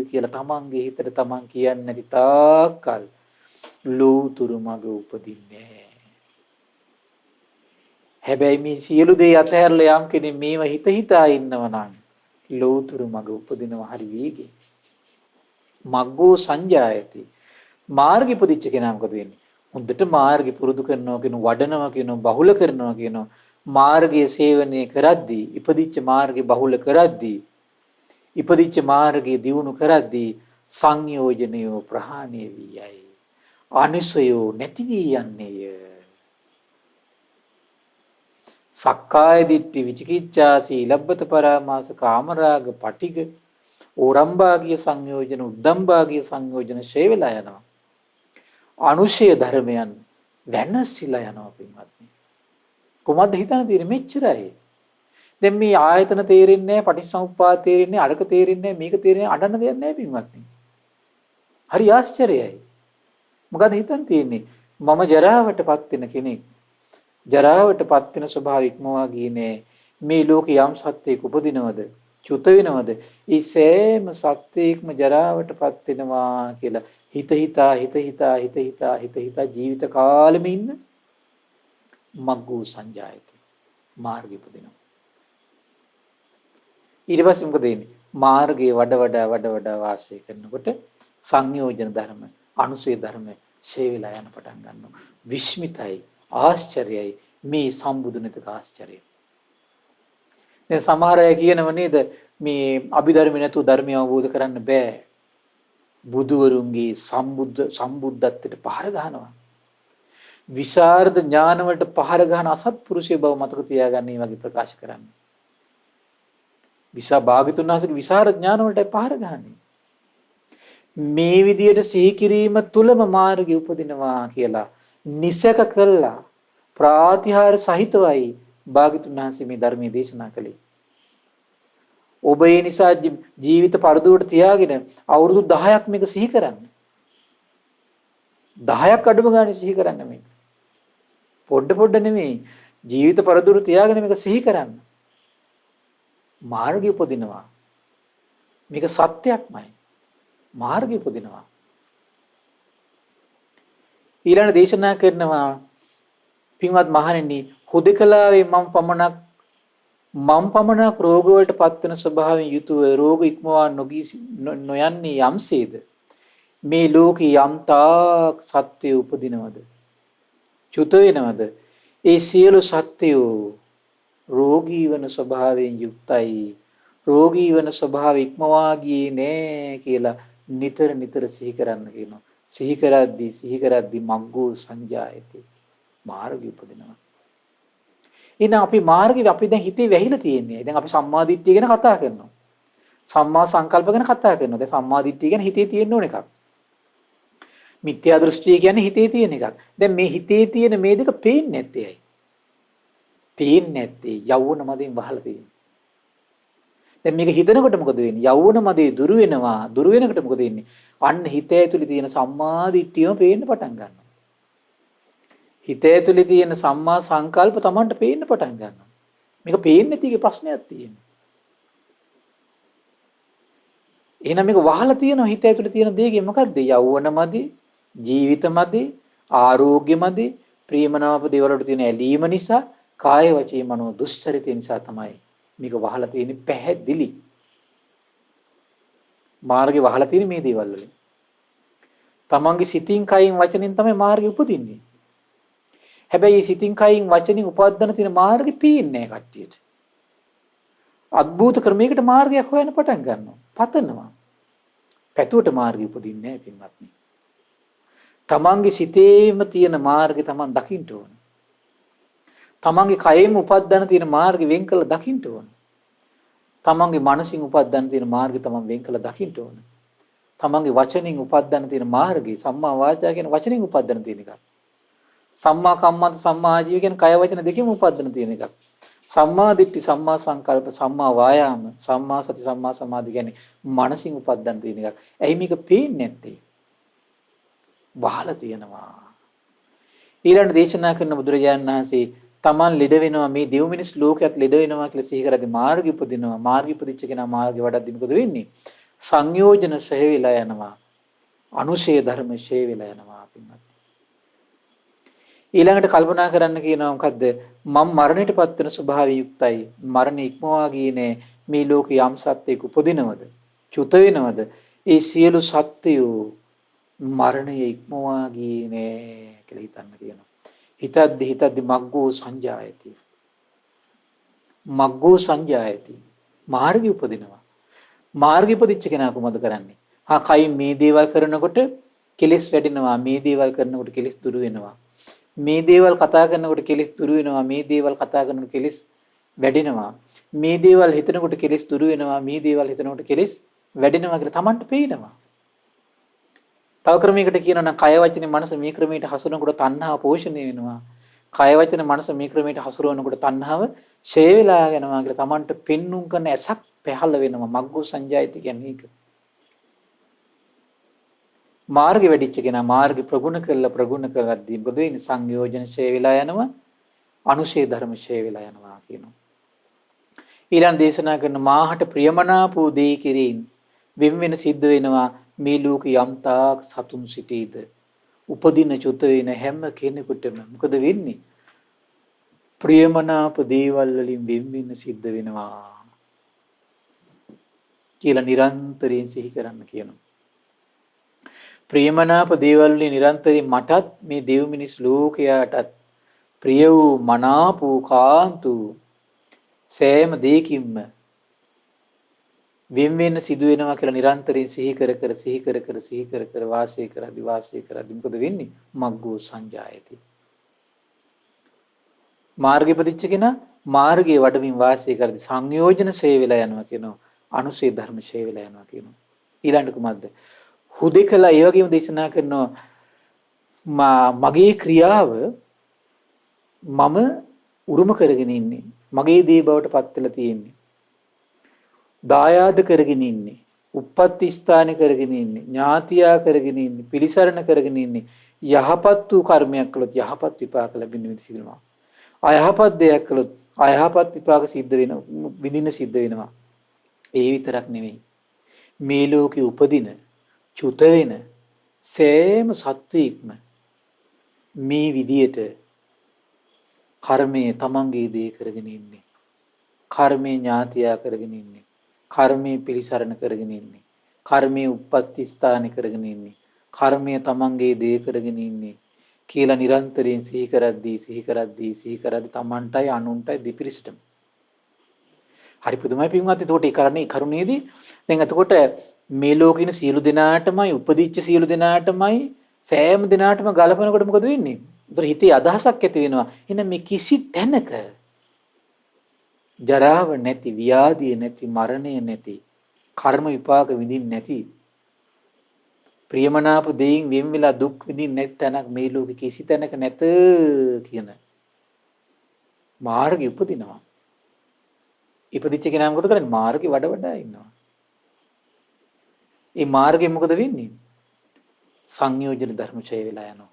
කියලා තමන්ගේ හිතට තමන් කියන්නේ නැති තාක්කල් ලෞතුරු මඟ උපදින්නේ නැහැ. හැබැයි මේ සියලු දේ අතහැරලා යම් කෙනෙක් මේව හිතා ඉන්නවා නම් ලෞතුරු මඟ උපදිනවා හරි වේගෙන්. මග්ගෝ සංජායති. මාර්ගය පුදිච්ච කෙනා මොකද වෙන්නේ? හොඳට මාර්ගය පුරුදු කරනවා කියන වඩනවා කියන බහුල කරනවා කියන මාර්ගයේ සේවනය කරද්දී ඉපදිච්ච මාර්ගේ බහුල කරද්දී ඉපදිච්ච මාර්ගයේ දියුණු කරද්දී සංයෝජනයෝ ප්‍රහාණය වී යයි. අනිසයෝ නැති වී යන්නේය. සක්කාය දිට්ඨි විචිකිච්ඡා සීලබ්බත පරාමාස කාමරාග පටිග ඕරම්භාගිය සංයෝජන උද්දම්භාගිය සංයෝජන ෂේ වෙලා යනවා. අනුශය ධර්මයන් වෙනස්සිලා යනවා පින්වත්නි. කොහොමද හිතන තියෙන්නේ මෙච්චරයි. දැන් මේ ආයතන තේරෙන්නේ නැහැ, පටිච්චසමුප්පාද තේරෙන්නේ නැහැ, අරක තේරෙන්නේ නැහැ, මේක තේරෙන්නේ අඬන්න දෙයක් නැහැ පින්වත්නි. හරි ආශ්චර්යයි. මොකද හිතන් තියෙන්නේ මම ජරාවටපත් වෙන කෙනෙක්. ජරාවටපත් වෙන ස්වභාවිකමවා ගියේ මේ ලෝකේ යම් සත්‍යයක උපදිනවද, චුත වෙනවද? ඒ සෑම සත්‍යයක්ම ජරාවටපත් වෙනවා කියලා හිත හිතා ජීවිත කාලෙම ඉන්න මග්ගෝ සංජායති. මාර්ගය උපදිනවා. ඊට පස්සේ මොකද වෙන්නේ? මාර්ගයේ වඩ වඩා වාසය කරනකොට සංයෝජන ධර්ම, අනුසය ධර්ම ෂේ වෙලා යන පටන් ගන්නවා. විස්මිතයි, ආශ්චර්යයි මේ සම්බුදුනතක ආශ්චර්යය. දැන් සමහර අය කියනව නේද මේ අභිධර්ම නැතුව ධර්මය අවබෝධ කරන්න බෑ. බුදුවරුන්ගේ සම්බුද්ධත්වයට පහර ගහනවා. විශාරද ඥාන වලට පහර ගහන අසත්පුරුෂය බව මතක තියාගන්න මේ වගේ ප්‍රකාශ කරන්නේ. භාග්‍යවතුන් වහන්සේගේ විශාරද ඥාන වලට පහර ගහන්නේ. මේ විදියට සිහි කිරීම තුලම මාර්ගය උපදිනවා කියලා නිසක කළා ප්‍රාතිහාර සහිතවයි භාග්‍යවතුන් වහන්සේ මේ ධර්මයේ දේශනා කළේ. ඔබ ඒ නිසා ජීවිත පරදුවට තියාගෙන අවුරුදු 10ක් මේක සිහි කරන්න. 10ක් අඩුම ගානේ සිහි කරන්න මේක. පොඩ නෙමෙයි ජීවිත පරදුවට තියාගෙන මේක සිහි කරන්න. මාර්ගය උපදිනවා. මේක සත්‍යයක්මයි. මාර්ගය උපදිනවා. ඊළඟ දේශනා කරනවා පින්වත් මහණෙනි හුදකලාවේ මම පමණක් රෝග වලට පත්වන ස්වභාවයෙන් යුතුව රෝග ඉක්මවා නොයන්නේ යම්සේද මේ ලෝකේ යම්තාක් සත්‍ය උපදිනවද චුත වෙනවද ඒ සියලු සත්‍යෝ රෝගී වන ස්වභාවයෙන් යුක්තයි රෝගී වන ස්වභාවය ඉක්මවා ගියේ නෑ කියලා නිතර සිහි කරන්න කියනවා. සිහි කරද්දී මග්ගෝ සංජායති. මාර්ගය උපදිනවා. එහෙනම් අපි මාර්ගය අපි දැන් හිතේ වැහිලා තියෙන්නේ. දැන් අපි සම්මා දිට්ඨිය ගැන කතා කරනවා. සම්මා සංකල්ප ගැන කතා කරනවා. දැන් සම්මා දිට්ඨිය කියන්නේ හිතේ තියෙන ඕන එකක්. මිත්‍යා දෘෂ්ටිය කියන්නේ හිතේ තියෙන එකක්. දැන් මේ හිතේ තියෙන මේ දෙක පේන්නේ නැත්තේ ඇයි? පේන්නේ නැත්තේ යවුන මදින් වහලා තියෙන්නේ. දැන් මේක හිතනකොට මොකද වෙන්නේ? යවුන මදේ දුරු වෙනවා. දුරු වෙනකොට මොකද වෙන්නේ? අන්න හිත ඇතුලේ තියෙන සම්මා දිට්ඨියම පේන්න පටන් ගන්නවා. හිත ඇතුලේ තියෙන සම්මා සංකල්ප Tamanට පේන්න පටන් ගන්නවා. මේක පේන්නේ නැති එකේ ප්‍රශ්නයක් තියෙනවා. එහෙනම් මේක වහලා තියෙනවා හිත ඇතුලේ තියෙන දේගේ මොකද්ද? යෞවන මදි, ජීවිත මදි, ආරෝග්‍ය මදි, ප්‍රියමනාප දේවල් වලට තියෙන ඇලීම නිසා, කාය වචී මනෝ දුස්චරිත නිසා තමයි මේක වහලා තියෙන්නේ පැහැදිලි. මාර්ගේ වහලා තියෙන්නේ මේ දේවල් වලින්. තමන්ගේ සිතින් කයින් වචනෙන් තමයි මාර්ගෙ උපදින්නේ. හැබැයි සිතින් කයින් වචනින් උපද්දන තියෙන මාර්ගෙ පේන්නේ නැහැ කට්ටියට. අద్භූත ක්‍රමයකට මාර්ගයක් හොයන්න පටන් ගන්නවා. පතනවා. පැතුවට මාර්ගය උපදින්නේ නැහැ පින්වත්නි. තමන්ගේ සිතේම තියෙන මාර්ගය තමන් දකින්න ඕන. තමන්ගේ කයෙම උපද්දන තියෙන මාර්ගය වෙන් කළ දකින්න ඕන. තමන්ගේ මනසින් උපද්දන තියෙන මාර්ගය තමන් වෙන් කළ දකින්න ඕන. තමන්ගේ වචනින් උපදින්න තියෙන මාර්ගය සම්මා වාචා කියන වචනින් උපදින්න තියෙන එකක්. සම්මා කම්මන්ත සම්මා ආජීව කියන කය වචන දෙකෙම උපදින්න තියෙන එකක්. සම්මා දිට්ඨි සම්මා සංකල්ප සම්මා වායාම සම්මා සති සම්මා සමාධි කියන්නේ මනසින් උපදින්න තියෙන එකක්. එයි මේක පේන්නේ නැත්තේ. වහලා තියෙනවා. ඊළඟ දේශනා කරන බුදුරජාණන් වහන්සේ තමන් ලෙඩ වෙනවා මේ දෙව් මිනිස් ලෝකයක් ලෙඩ වෙනවා කියලා සිහි කරද්දී මාර්ගය උපදිනවා. මාර්ගය උපදිච්ච කෙනා මාර්ගය වඩද්දී මොකද වෙන්නේ? සංයෝජන ශේ වෙලා යනවා. අනුශේ ධර්ම ශේ වෙලා යනවා පින්වත්. ඊළඟට කල්පනා කරන්න කියනවා මොකද්ද? මම මරණයටපත් වෙන ස්වභාවය යුක්තයි. මරණ ඉක්මවා ගියේ මේ ලෝකේ යම් සත්‍යයක උපදිනවද? චුත වෙනවද? ඒ සියලු සත්‍යයෝ මරණය ඉක්මවා ගියේ නෑ කියලා හිතන්න කියනවා. හිතද්දි මග්ගෝ සංජායති. මග්ගෝ සංජායති. මාර්ගය උපදිනවා. මාර්ගය උපදිච්ච කෙනා කොහොමද කරන්නේ? කයි මේ දේවල් කරනකොට කෙලෙස් වැඩෙනවා. මේ දේවල් කරනකොට කෙලෙස් දුරු වෙනවා. මේ දේවල් කතා කරනකොට කෙලෙස් දුරු වෙනවා. මේ දේවල් කතා කරනකොට කෙලෙස් වැඩෙනවා. මේ දේවල් හිතනකොට කෙලෙස් දුරු වෙනවා. මේ දේවල් හිතනකොට කෙලෙස් වැඩෙනවා කියලා Tamanට පේනවා. තව ක්‍රමයකට කියනවා නම් කය වචනේ මනස මේ ක්‍රමයට හසුරනකොට තණ්හාව පෝෂණය වෙනවා. කය වචන මනස මේ ක්‍රමයට හසුරවනකොට තණ්හාව ඡේ වෙලා යනවා කියලා Tamanට පෙන්눔 කරන ඇසක් පහළ වෙනවා. මග්ගෝ සංජායති කියන්නේ ඒක. මාර්ගෙ වැඩිච්ච කෙනා මාර්ගෙ ප්‍රගුණ කරද්දී මොකද වෙන්නේ? සංයෝජන ඡේ වෙලා යනවා. අනුශේ ධර්ම ඡේ වෙලා යනවා කියනවා. ඊළඟ දේශනා කරන මාහට ප්‍රියමනාපෝ දේ කෙරෙන් වෙන වෙන සිද්ධ වෙනවා. මේ ලෝකේ යම්තාක් සතුන් සිටීද උපදින චුත වෙන හැම කෙනෙකුටම මොකද වෙන්නේ? ප්‍රියමනාප දේවල් වලින් වෙන වෙන සිද්ධ වෙනවා කියලා නිරන්තරයෙන් සිහි කරන්න කියනවා. ප්‍රියමනාප දේවල් වලින් නිරන්තරයෙන් මටත් මේ දෙව් මිනිස් ලෝකයාටත් ප්‍රිය වූ මනාප වූ කාන්තු සෑම දෙයකින්ම වෙන සිදු වෙනවා කියලා නිරන්තරයෙන් සිහි කර වාසය කරද්දී මොකද වෙන්නේ? මග්ගෝ සංජායති. මාර්ගෙ ප්‍රතිච්ඡ කෙනා මාර්ගයේ වඩමින් වාසය කරද්දී සංයෝජන ශේ වෙලා යනවා කියනවා. අනුශේ ධර්ම ශේ වෙලා යනවා කියනවා. ඊළඟ කුමක්ද? හුදෙකලා ඒ වගේම දේශනා කරනවා මගේ ක්‍රියාව මම උරුම කරගෙන ඉන්නේ. මගේ දේ බවට පත් වෙලා තියෙන්නේ. දායාද කරගෙන ඉන්නේ. උප්පත්ති ස්ථාන කරගෙන ඉන්නේ. ඥාතියා කරගෙන ඉන්නේ. පිළිසරණ කරගෙන ඉන්නේ. යහපත් වූ කර්මයක් කළොත් යහපත් විපාක ලැබෙන්න සිදුනවා. අයහපත් දෙයක් කළොත් අයහපත් විපාක සිද්ධ වෙනවා. විඳින්න සිද්ධ වෙනවා. ඒ විතරක් නෙවෙයි. මේ ලෝකේ උපදින චුත වෙන සෑම සත්වයක්ම මේ විදියට කර්මයේ තමන්ගේ දේ කරගෙන ඉන්නේ. කර්මයේ ඥාතියා කරගෙන ඉන්නේ. කර්මයේ පිළිසරණ කරගෙන ඉන්නේ. කර්මයේ උප්පත්ති ස්ථාන කරගෙන ඉන්නේ. කර්මයේ තමන්ගේ දේ කරගෙන ඉන්නේ කියලා නිරන්තරයෙන් සිහි කරද්දී තමන්ටයි අනුන්ටයි දෙපිරිසටම. හරි පුදුමයි පින්වත්. එතකොට ඒ කරන්නේ කරුණේදී දැන් එතකොට මේ ලෝකින සියලු දෙනාටමයි උපදිච්ච සියලු දෙනාටමයි සෑම දෙනාටම ගලපනකොට මොකද වෙන්නේ? උතර හිතේ අදහසක් ඇති වෙනවා. එහෙනම් මේ කිසි තැනක ජරාව නැති, ව්‍යාධිය නැති, මරණය නැති, කර්ම විපාක විඳින්න නැති, ප්‍රියමනාප දෙයින් වෙන් වෙලා දුක් විඳින්න නැති තැනක් මේ ලෝකෙ කිසි තැනක නැත කියන මාර්ගය උපදිනවා. ඉපදිච්ච කෙනා මොකද කරන්නේ? මාර්ගේ වඩා ඉන්නවා. ඒ මාර්ගයෙන් මොකද වෙන්නේ? සංයෝජන ධර්ම ඡය වෙලා යනවා.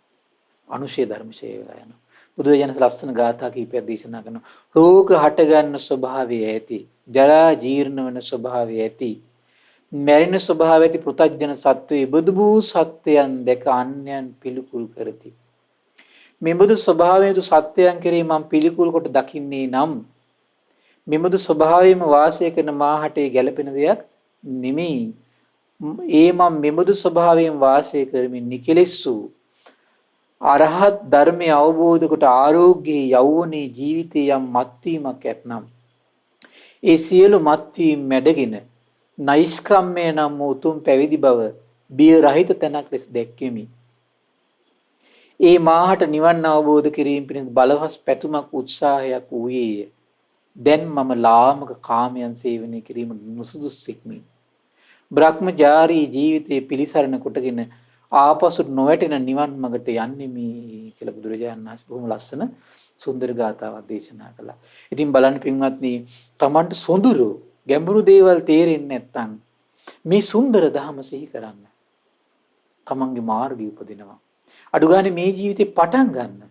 අනුශේ ධර්ම ඡය වෙලා යනවා. බුදුරජාණන් ලස්සන ගාථා කීපයක් දේශනා කරනවා. රෝග හට ගන්න ස්වභාවය ඇති, ජරා ජීර්ණ වෙන ස්වභාවය ඇති, මැරෙන ස්වභාවය ඇති පෘථග්ජන සත්වයේ බුදු වූ සත්‍යයන් දැක අන්‍යයන් පිළිකුල් කරති. මෙබඳු ස්වභාවයෙන් සත්‍යයන් කෙරෙහි මම පිළිකුල් කොට දකින්නේ නම් මෙබඳු ස්වභාවයෙන්ම වාසය කරන මාහටේ ගැළපෙන දෙයක් නෙමෙයි. ඒ මම මෙබඳු ස්වභාවයෙන් වාසය කරමින් නිකලෙස් වූ අරහත් ධර්මය අවබෝධ කොට ආරෝග්‍යයේ යෞවනයේ ජීවිතයේ යම් මත්වීමක් ඇතනම් ඒ සියලු මත්වීම් මැඩගෙන නෛෂ්ක්‍රම්‍ය නම් උතුම් පැවිදි බව බිය රහිත තැනක් ලෙස දැක්වෙමි. ඒ මාහට නිවන් අවබෝධ කිරීම පිණිස බලවස් පැතුමක් උත්සාහයක් වූයේය. දැන් මම ලාමක කාමයන් සේවනය කිරීම නුසුදුස්සෙක්මි. බ්‍රහ්මචාරී ජීවිතයේ පිලිසරණ කොටගෙන ආපසු නොවැටෙන නිවන් මඟට යන්නේ මේ කියලා බුදුරජාණන් වහන්සේ බොහොම ලස්සන සුන්දර ගාථාවක් දේශනා කළා. ඉතින් බලන්න පින්වත්නි, Tamanට සොඳුරු ගැඹුරු දේවල් තේරෙන්නේ නැත්නම් මේ සුන්දර ධහම සිහි කරන්න. Tamanගේ මාර්ගය උපදිනවා. අඩු ගානේ මේ ජීවිතේ පටන් ගන්න.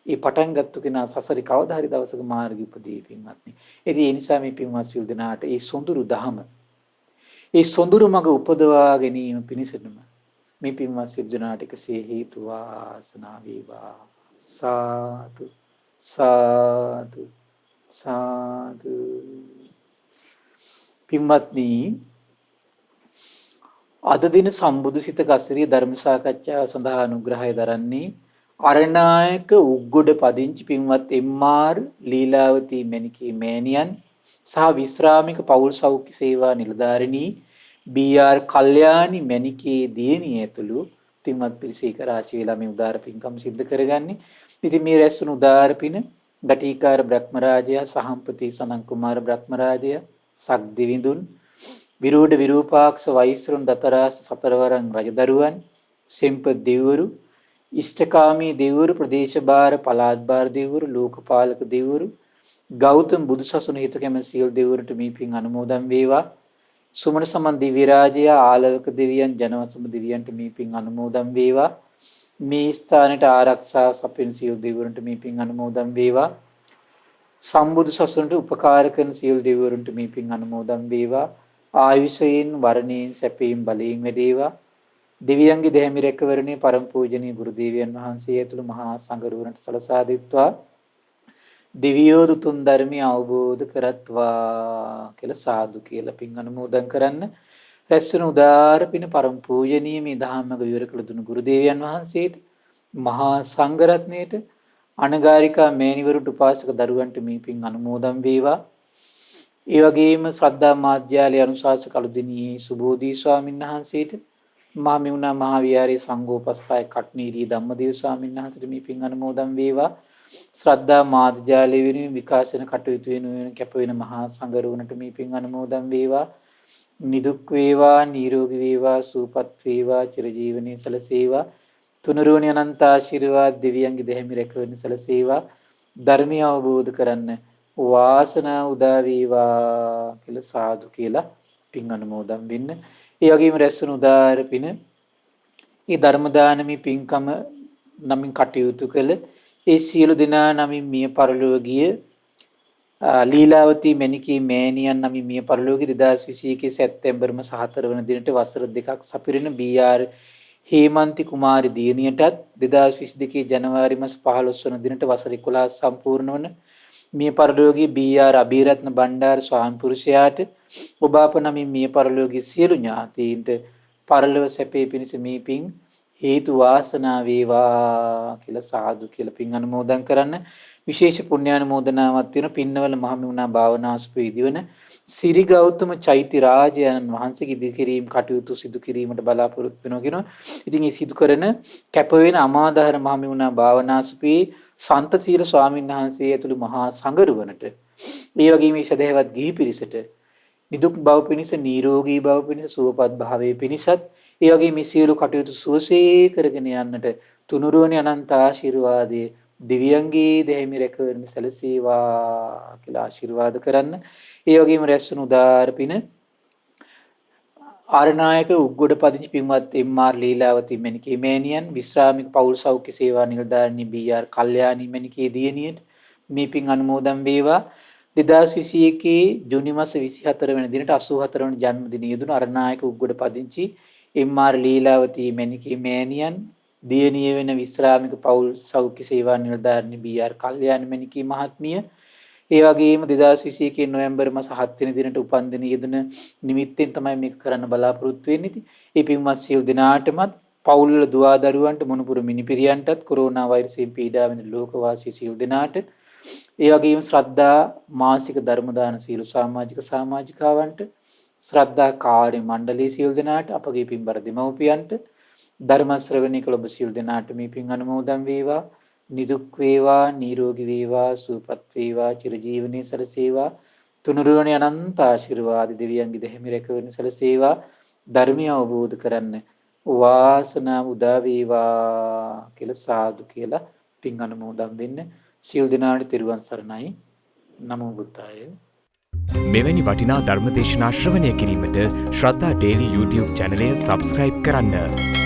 ඒ පටන් ගත්ත කෙනා සසරි කවදා හරි දවසක මාර්ගය උපදී පින්වත්නි. ඉතින් ඒ නිසා මේ පින්වත් සිල් දනාට ඒ සොඳුරු ධහම, ඒ සොඳුරු මඟ උපදවා ගැනීම පිණිසම මේ පින්වත් සිල් දනාට එකසේ හේතු වාසනා වේවා. සාදු සාදු සාදු. පින්වත්නි, අද දින සම්බුදු සිත කසිරිය ධර්ම සාකච්ඡාව සඳහා අනුග්‍රහය දරන්නේ අරණායක උග්ගොඩ පදිංචි පින්වත් එම්.ආර්. ලීලාවතී මැණිකේ මෑණියන් සහ විශ්‍රාමික පවුල් සෞඛ්‍ය සේවා නිලධාරිණී බී.ආර්. කල්යාණි මැණිකේ දියණිය ඇතුළු පින්වත් පිරිස එක රාශි වෙලා මේ උදාර පින්කම් සිද්ධ කරගන්නේ. ඉතින් මේ රැස්වුණු උදාර පින ගටිකාර බ්‍රහ්මරාජයා, සහම්පති සනන් කුමාර බ්‍රහ්මරාජයා, සක්දිවිඳුන්, විරෝධ විරූපාක්ෂ වෛශ්‍රවණ දතරාස සතරවරන් රජදරුවන්, සෙම්පත් දෙවිවරු, ඉෂ්ඨකාමී දෙවිවරු, ප්‍රදේශ භාර පළාත් භාර දෙවිවරු, ලෝකපාලක දෙවිවරු, ගෞතම බුදුසසුන හිත කැමැති සියලු දෙවිවරුන්ට මේ පින් අනුමෝදන් වේවා. සුමන සමන් දිව්‍ය රාජයා, ආලවක දෙවියන්, ජනවසම දෙවියන්ට මේ පින් අනුමෝදන් වේවා. මේ ස්ථානයට ආරක්ෂා සපයන සියලු දෙවිවරුන්ට මේ පින් අනුමෝදන් වේවා. සම්බුදු සසුනට උපකාර කරන සියලු දෙවිවරුන්ට මේ පින් අනුමෝදන් වේවා. ආයුෂයෙන්, වරණයෙන්, සැපයෙන්, බලයෙන් වැඩේවා. දෙවියන්ගේ දෙහැමි රැකවරණේ පරම පූජනීය ගුරු දේවයන් වහන්සේ ඇතුළු මහා සංඝරුවනට සලසා දෙත්වා. දෙවියෝ දුතුන් ධර්මය අවබෝධ කරත්වා කියලා සාදු කියලා පින් අනුමෝදන් කරන්න. රැස්වන උදාර පින පරම පූජනීය මේ ධම්මග විවර කළ දුණු ගුරු දේවයන් වහන්සේට, මහා සංඝරත්නයට, අනගාരികා මෑණිවරුන්ට, උපාසක දරුවන්ට මේ පින් අනුමෝදන් වේවා. ඒ වගේම ශ්‍රද්ධා මාධ්‍යාලය අනුශාසක අලුදිනියේ සුබෝධි ස්වාමීන් වහන්සේට, මහා මෙවුනා මහා විහාරයේ සංඝෝපස්ථාය කට්නීරී ධම්මදේව ස්වාමීන් වහන්සේට මේ පින් අනුමෝදන් වේවා. ශ්‍රද්ධා මාධ්‍යාලය වෙනුවෙන් විකාශන කටයුතු වෙනුවෙන් කැප වෙන මහා සංඝරුවනට මේ පින් අනුමෝදන් වේවා. නිදුක් වේවා, නිරෝගී වේවා, සුවපත් වේවා, චිරජීවනයේ සැලසේවා. තුනුරුවනි අනන්ත ආශිර්වාද දෙවියන්ගේ දෙහිමි රැකවරණ සැලසේවා. ධර්මය අවබෝධ කරන්න වාසනාව උදා වේවා කියලා සාදු කියලා පින් අනුමෝදන් වෙන්න. ඒ වගේම රැස්වන උදාර පින මේ ධර්ම දානමේ පින්කම නමින් කටයුතු කළ ඒ සියලු දෙනා නමින් මිය පරලොව ගිය ලීලාවතී මැණිකේ මෑණියන් නමින් මිය පරලොව ගිය 2021 සැප්තැම්බර් මාස 4 වන දිනට වසර 2ක් සපිරෙන බී.ආර්. හේමන්ති කුමාරි දියණියටත් 2022 ජනවාරි මාස 15 වන දිනට වසර 11 සම්පූර්ණ වන මිය පරලෝකීය බී.ආර්. අබීරත්න බණ්ඩාර ස්වාමි පුරුෂයාට ඔබ අප නමින් මිය පරලෝකීය සියලු ඥාතීන්ට පරලොව සැපේ පිණිස මේ පින් හේතු වාසනා වේවා කියලා සාදු කියලා පින් අනුමෝදන් කරන්න. විශේෂ පුණ්‍යානුමෝදනාවක් තියෙන පින්නවල මහමෙවුනා භාවනාස්පේදී වන සිරි ගෞතම චෛත්‍ය රාජයන් වහන්සේගේ ඉදිකිරීම කටයුතු සිදු කිරීමට බලාපොරොත්තු වෙනවා කියනවා. ඉතින් මේ සිදු කරන කැප වෙන අමාදහර මහමෙවුනා භාවනාස්පේ සන්තසීල ස්වාමීන් වහන්සේ ඇතුළු මහා සංඝරුවනට, මේ වගේම මේ සදහවත් ගිහි පිරිසට නිදුක් බව පිණිස, නිරෝගී බව පිණිස, සුවපත් භාවයේ පිණිසත්, ඒ වගේ මේ සියලු කටයුතු සුවසේ කරගෙන යන්නට තුනුරුවනි අනන්ත ආශිර්වාදයේ දිව්‍යංගේ දෙහිමි රැකවරණ සැලසේවා කියලා ආශිර්වාද කරන්න. ඒ වගේම රැස්වන උදාර පින ආරණායක උග්ගොඩ පදිංචි පින්වත් එම්.ආර්. ලීලාවතී මැණිකේ මෑණියන්, විශ්‍රාමික පවුල් සෞඛ්‍ය සේවා නිලධාරිණී බී.ආර්. කල්යාණි මැණිකේ දියණියට මේ පින් අනුමෝදන් වේවා. 2021 ජූනි මාස 24 වෙනි දිනට 84 වන ජන්මදිනය යෙදුණු අරණායක උග්ගොඩ පදිංචි එම්.ආර්. ලීලාවතී මැණිකේ මෑණියන්, දියණිය වෙන විශ්‍රාමික පවුල් සෞඛ්‍ය සේවා නිලධාරිණී බී.ආර්. කල්යාණි මැණිකේ මහත්මිය, ඒ වගේම 2021 නොවැම්බර් මාස 7 වෙනි දිනට උපන්දින යෙදුන නිමිත්තෙන් තමයි මේක කරන්න බලාපොරොත්තු වෙන්නේ. ඉතින් මේ පින්වත් සියලු දෙනාටමත්, පවුල් වල දුවා දරුවන්ට, මොනුපුර මිනිපිරියන්ටත්, කොරෝනා වෛරසයෙන් පීඩා විඳින ලෝකවාසී සියලු දෙනාට, ඒ වගේම ශ්‍රද්ධා මාසික ධර්ම දාන සියලු සමාජිකාවන්ට, ශ්‍රද්ධා කාර්ය මණ්ඩලයේ සියලු දෙනාට, අපගේ පින්බර දෙමව්පියන්ට, ධර්ම ශ්‍රවණය කළ ඔබ සියලු දෙනාට මේ පින් අනුමෝදන් වේවා. නිදුක් වේවා, නිරෝගී වේවා, සුවපත් වේවා, චිරජීවනයේ සැලසේවා. තුනුරුවන අනන්ත ආශිර්වාද දෙවියන්ගේ දෙහිමි රැකවරණ සැලසේවා. ධර්මය අවබෝධ කරන්න වාසනාව උදා වේවා කියලා සාදු කියලා පින් අනුමෝදන් වෙන්න. සියලු දෙනාට තෙරුවන් සරණයි. නමෝ බුද්දාය. මෙවැනි වටිනා ධර්මදේශනා ශ්‍රවණය කිරීමට ශ්‍රද්ධා ඩේලි YouTube චැනලය සබස්ක්‍රයිබ් කරන්න.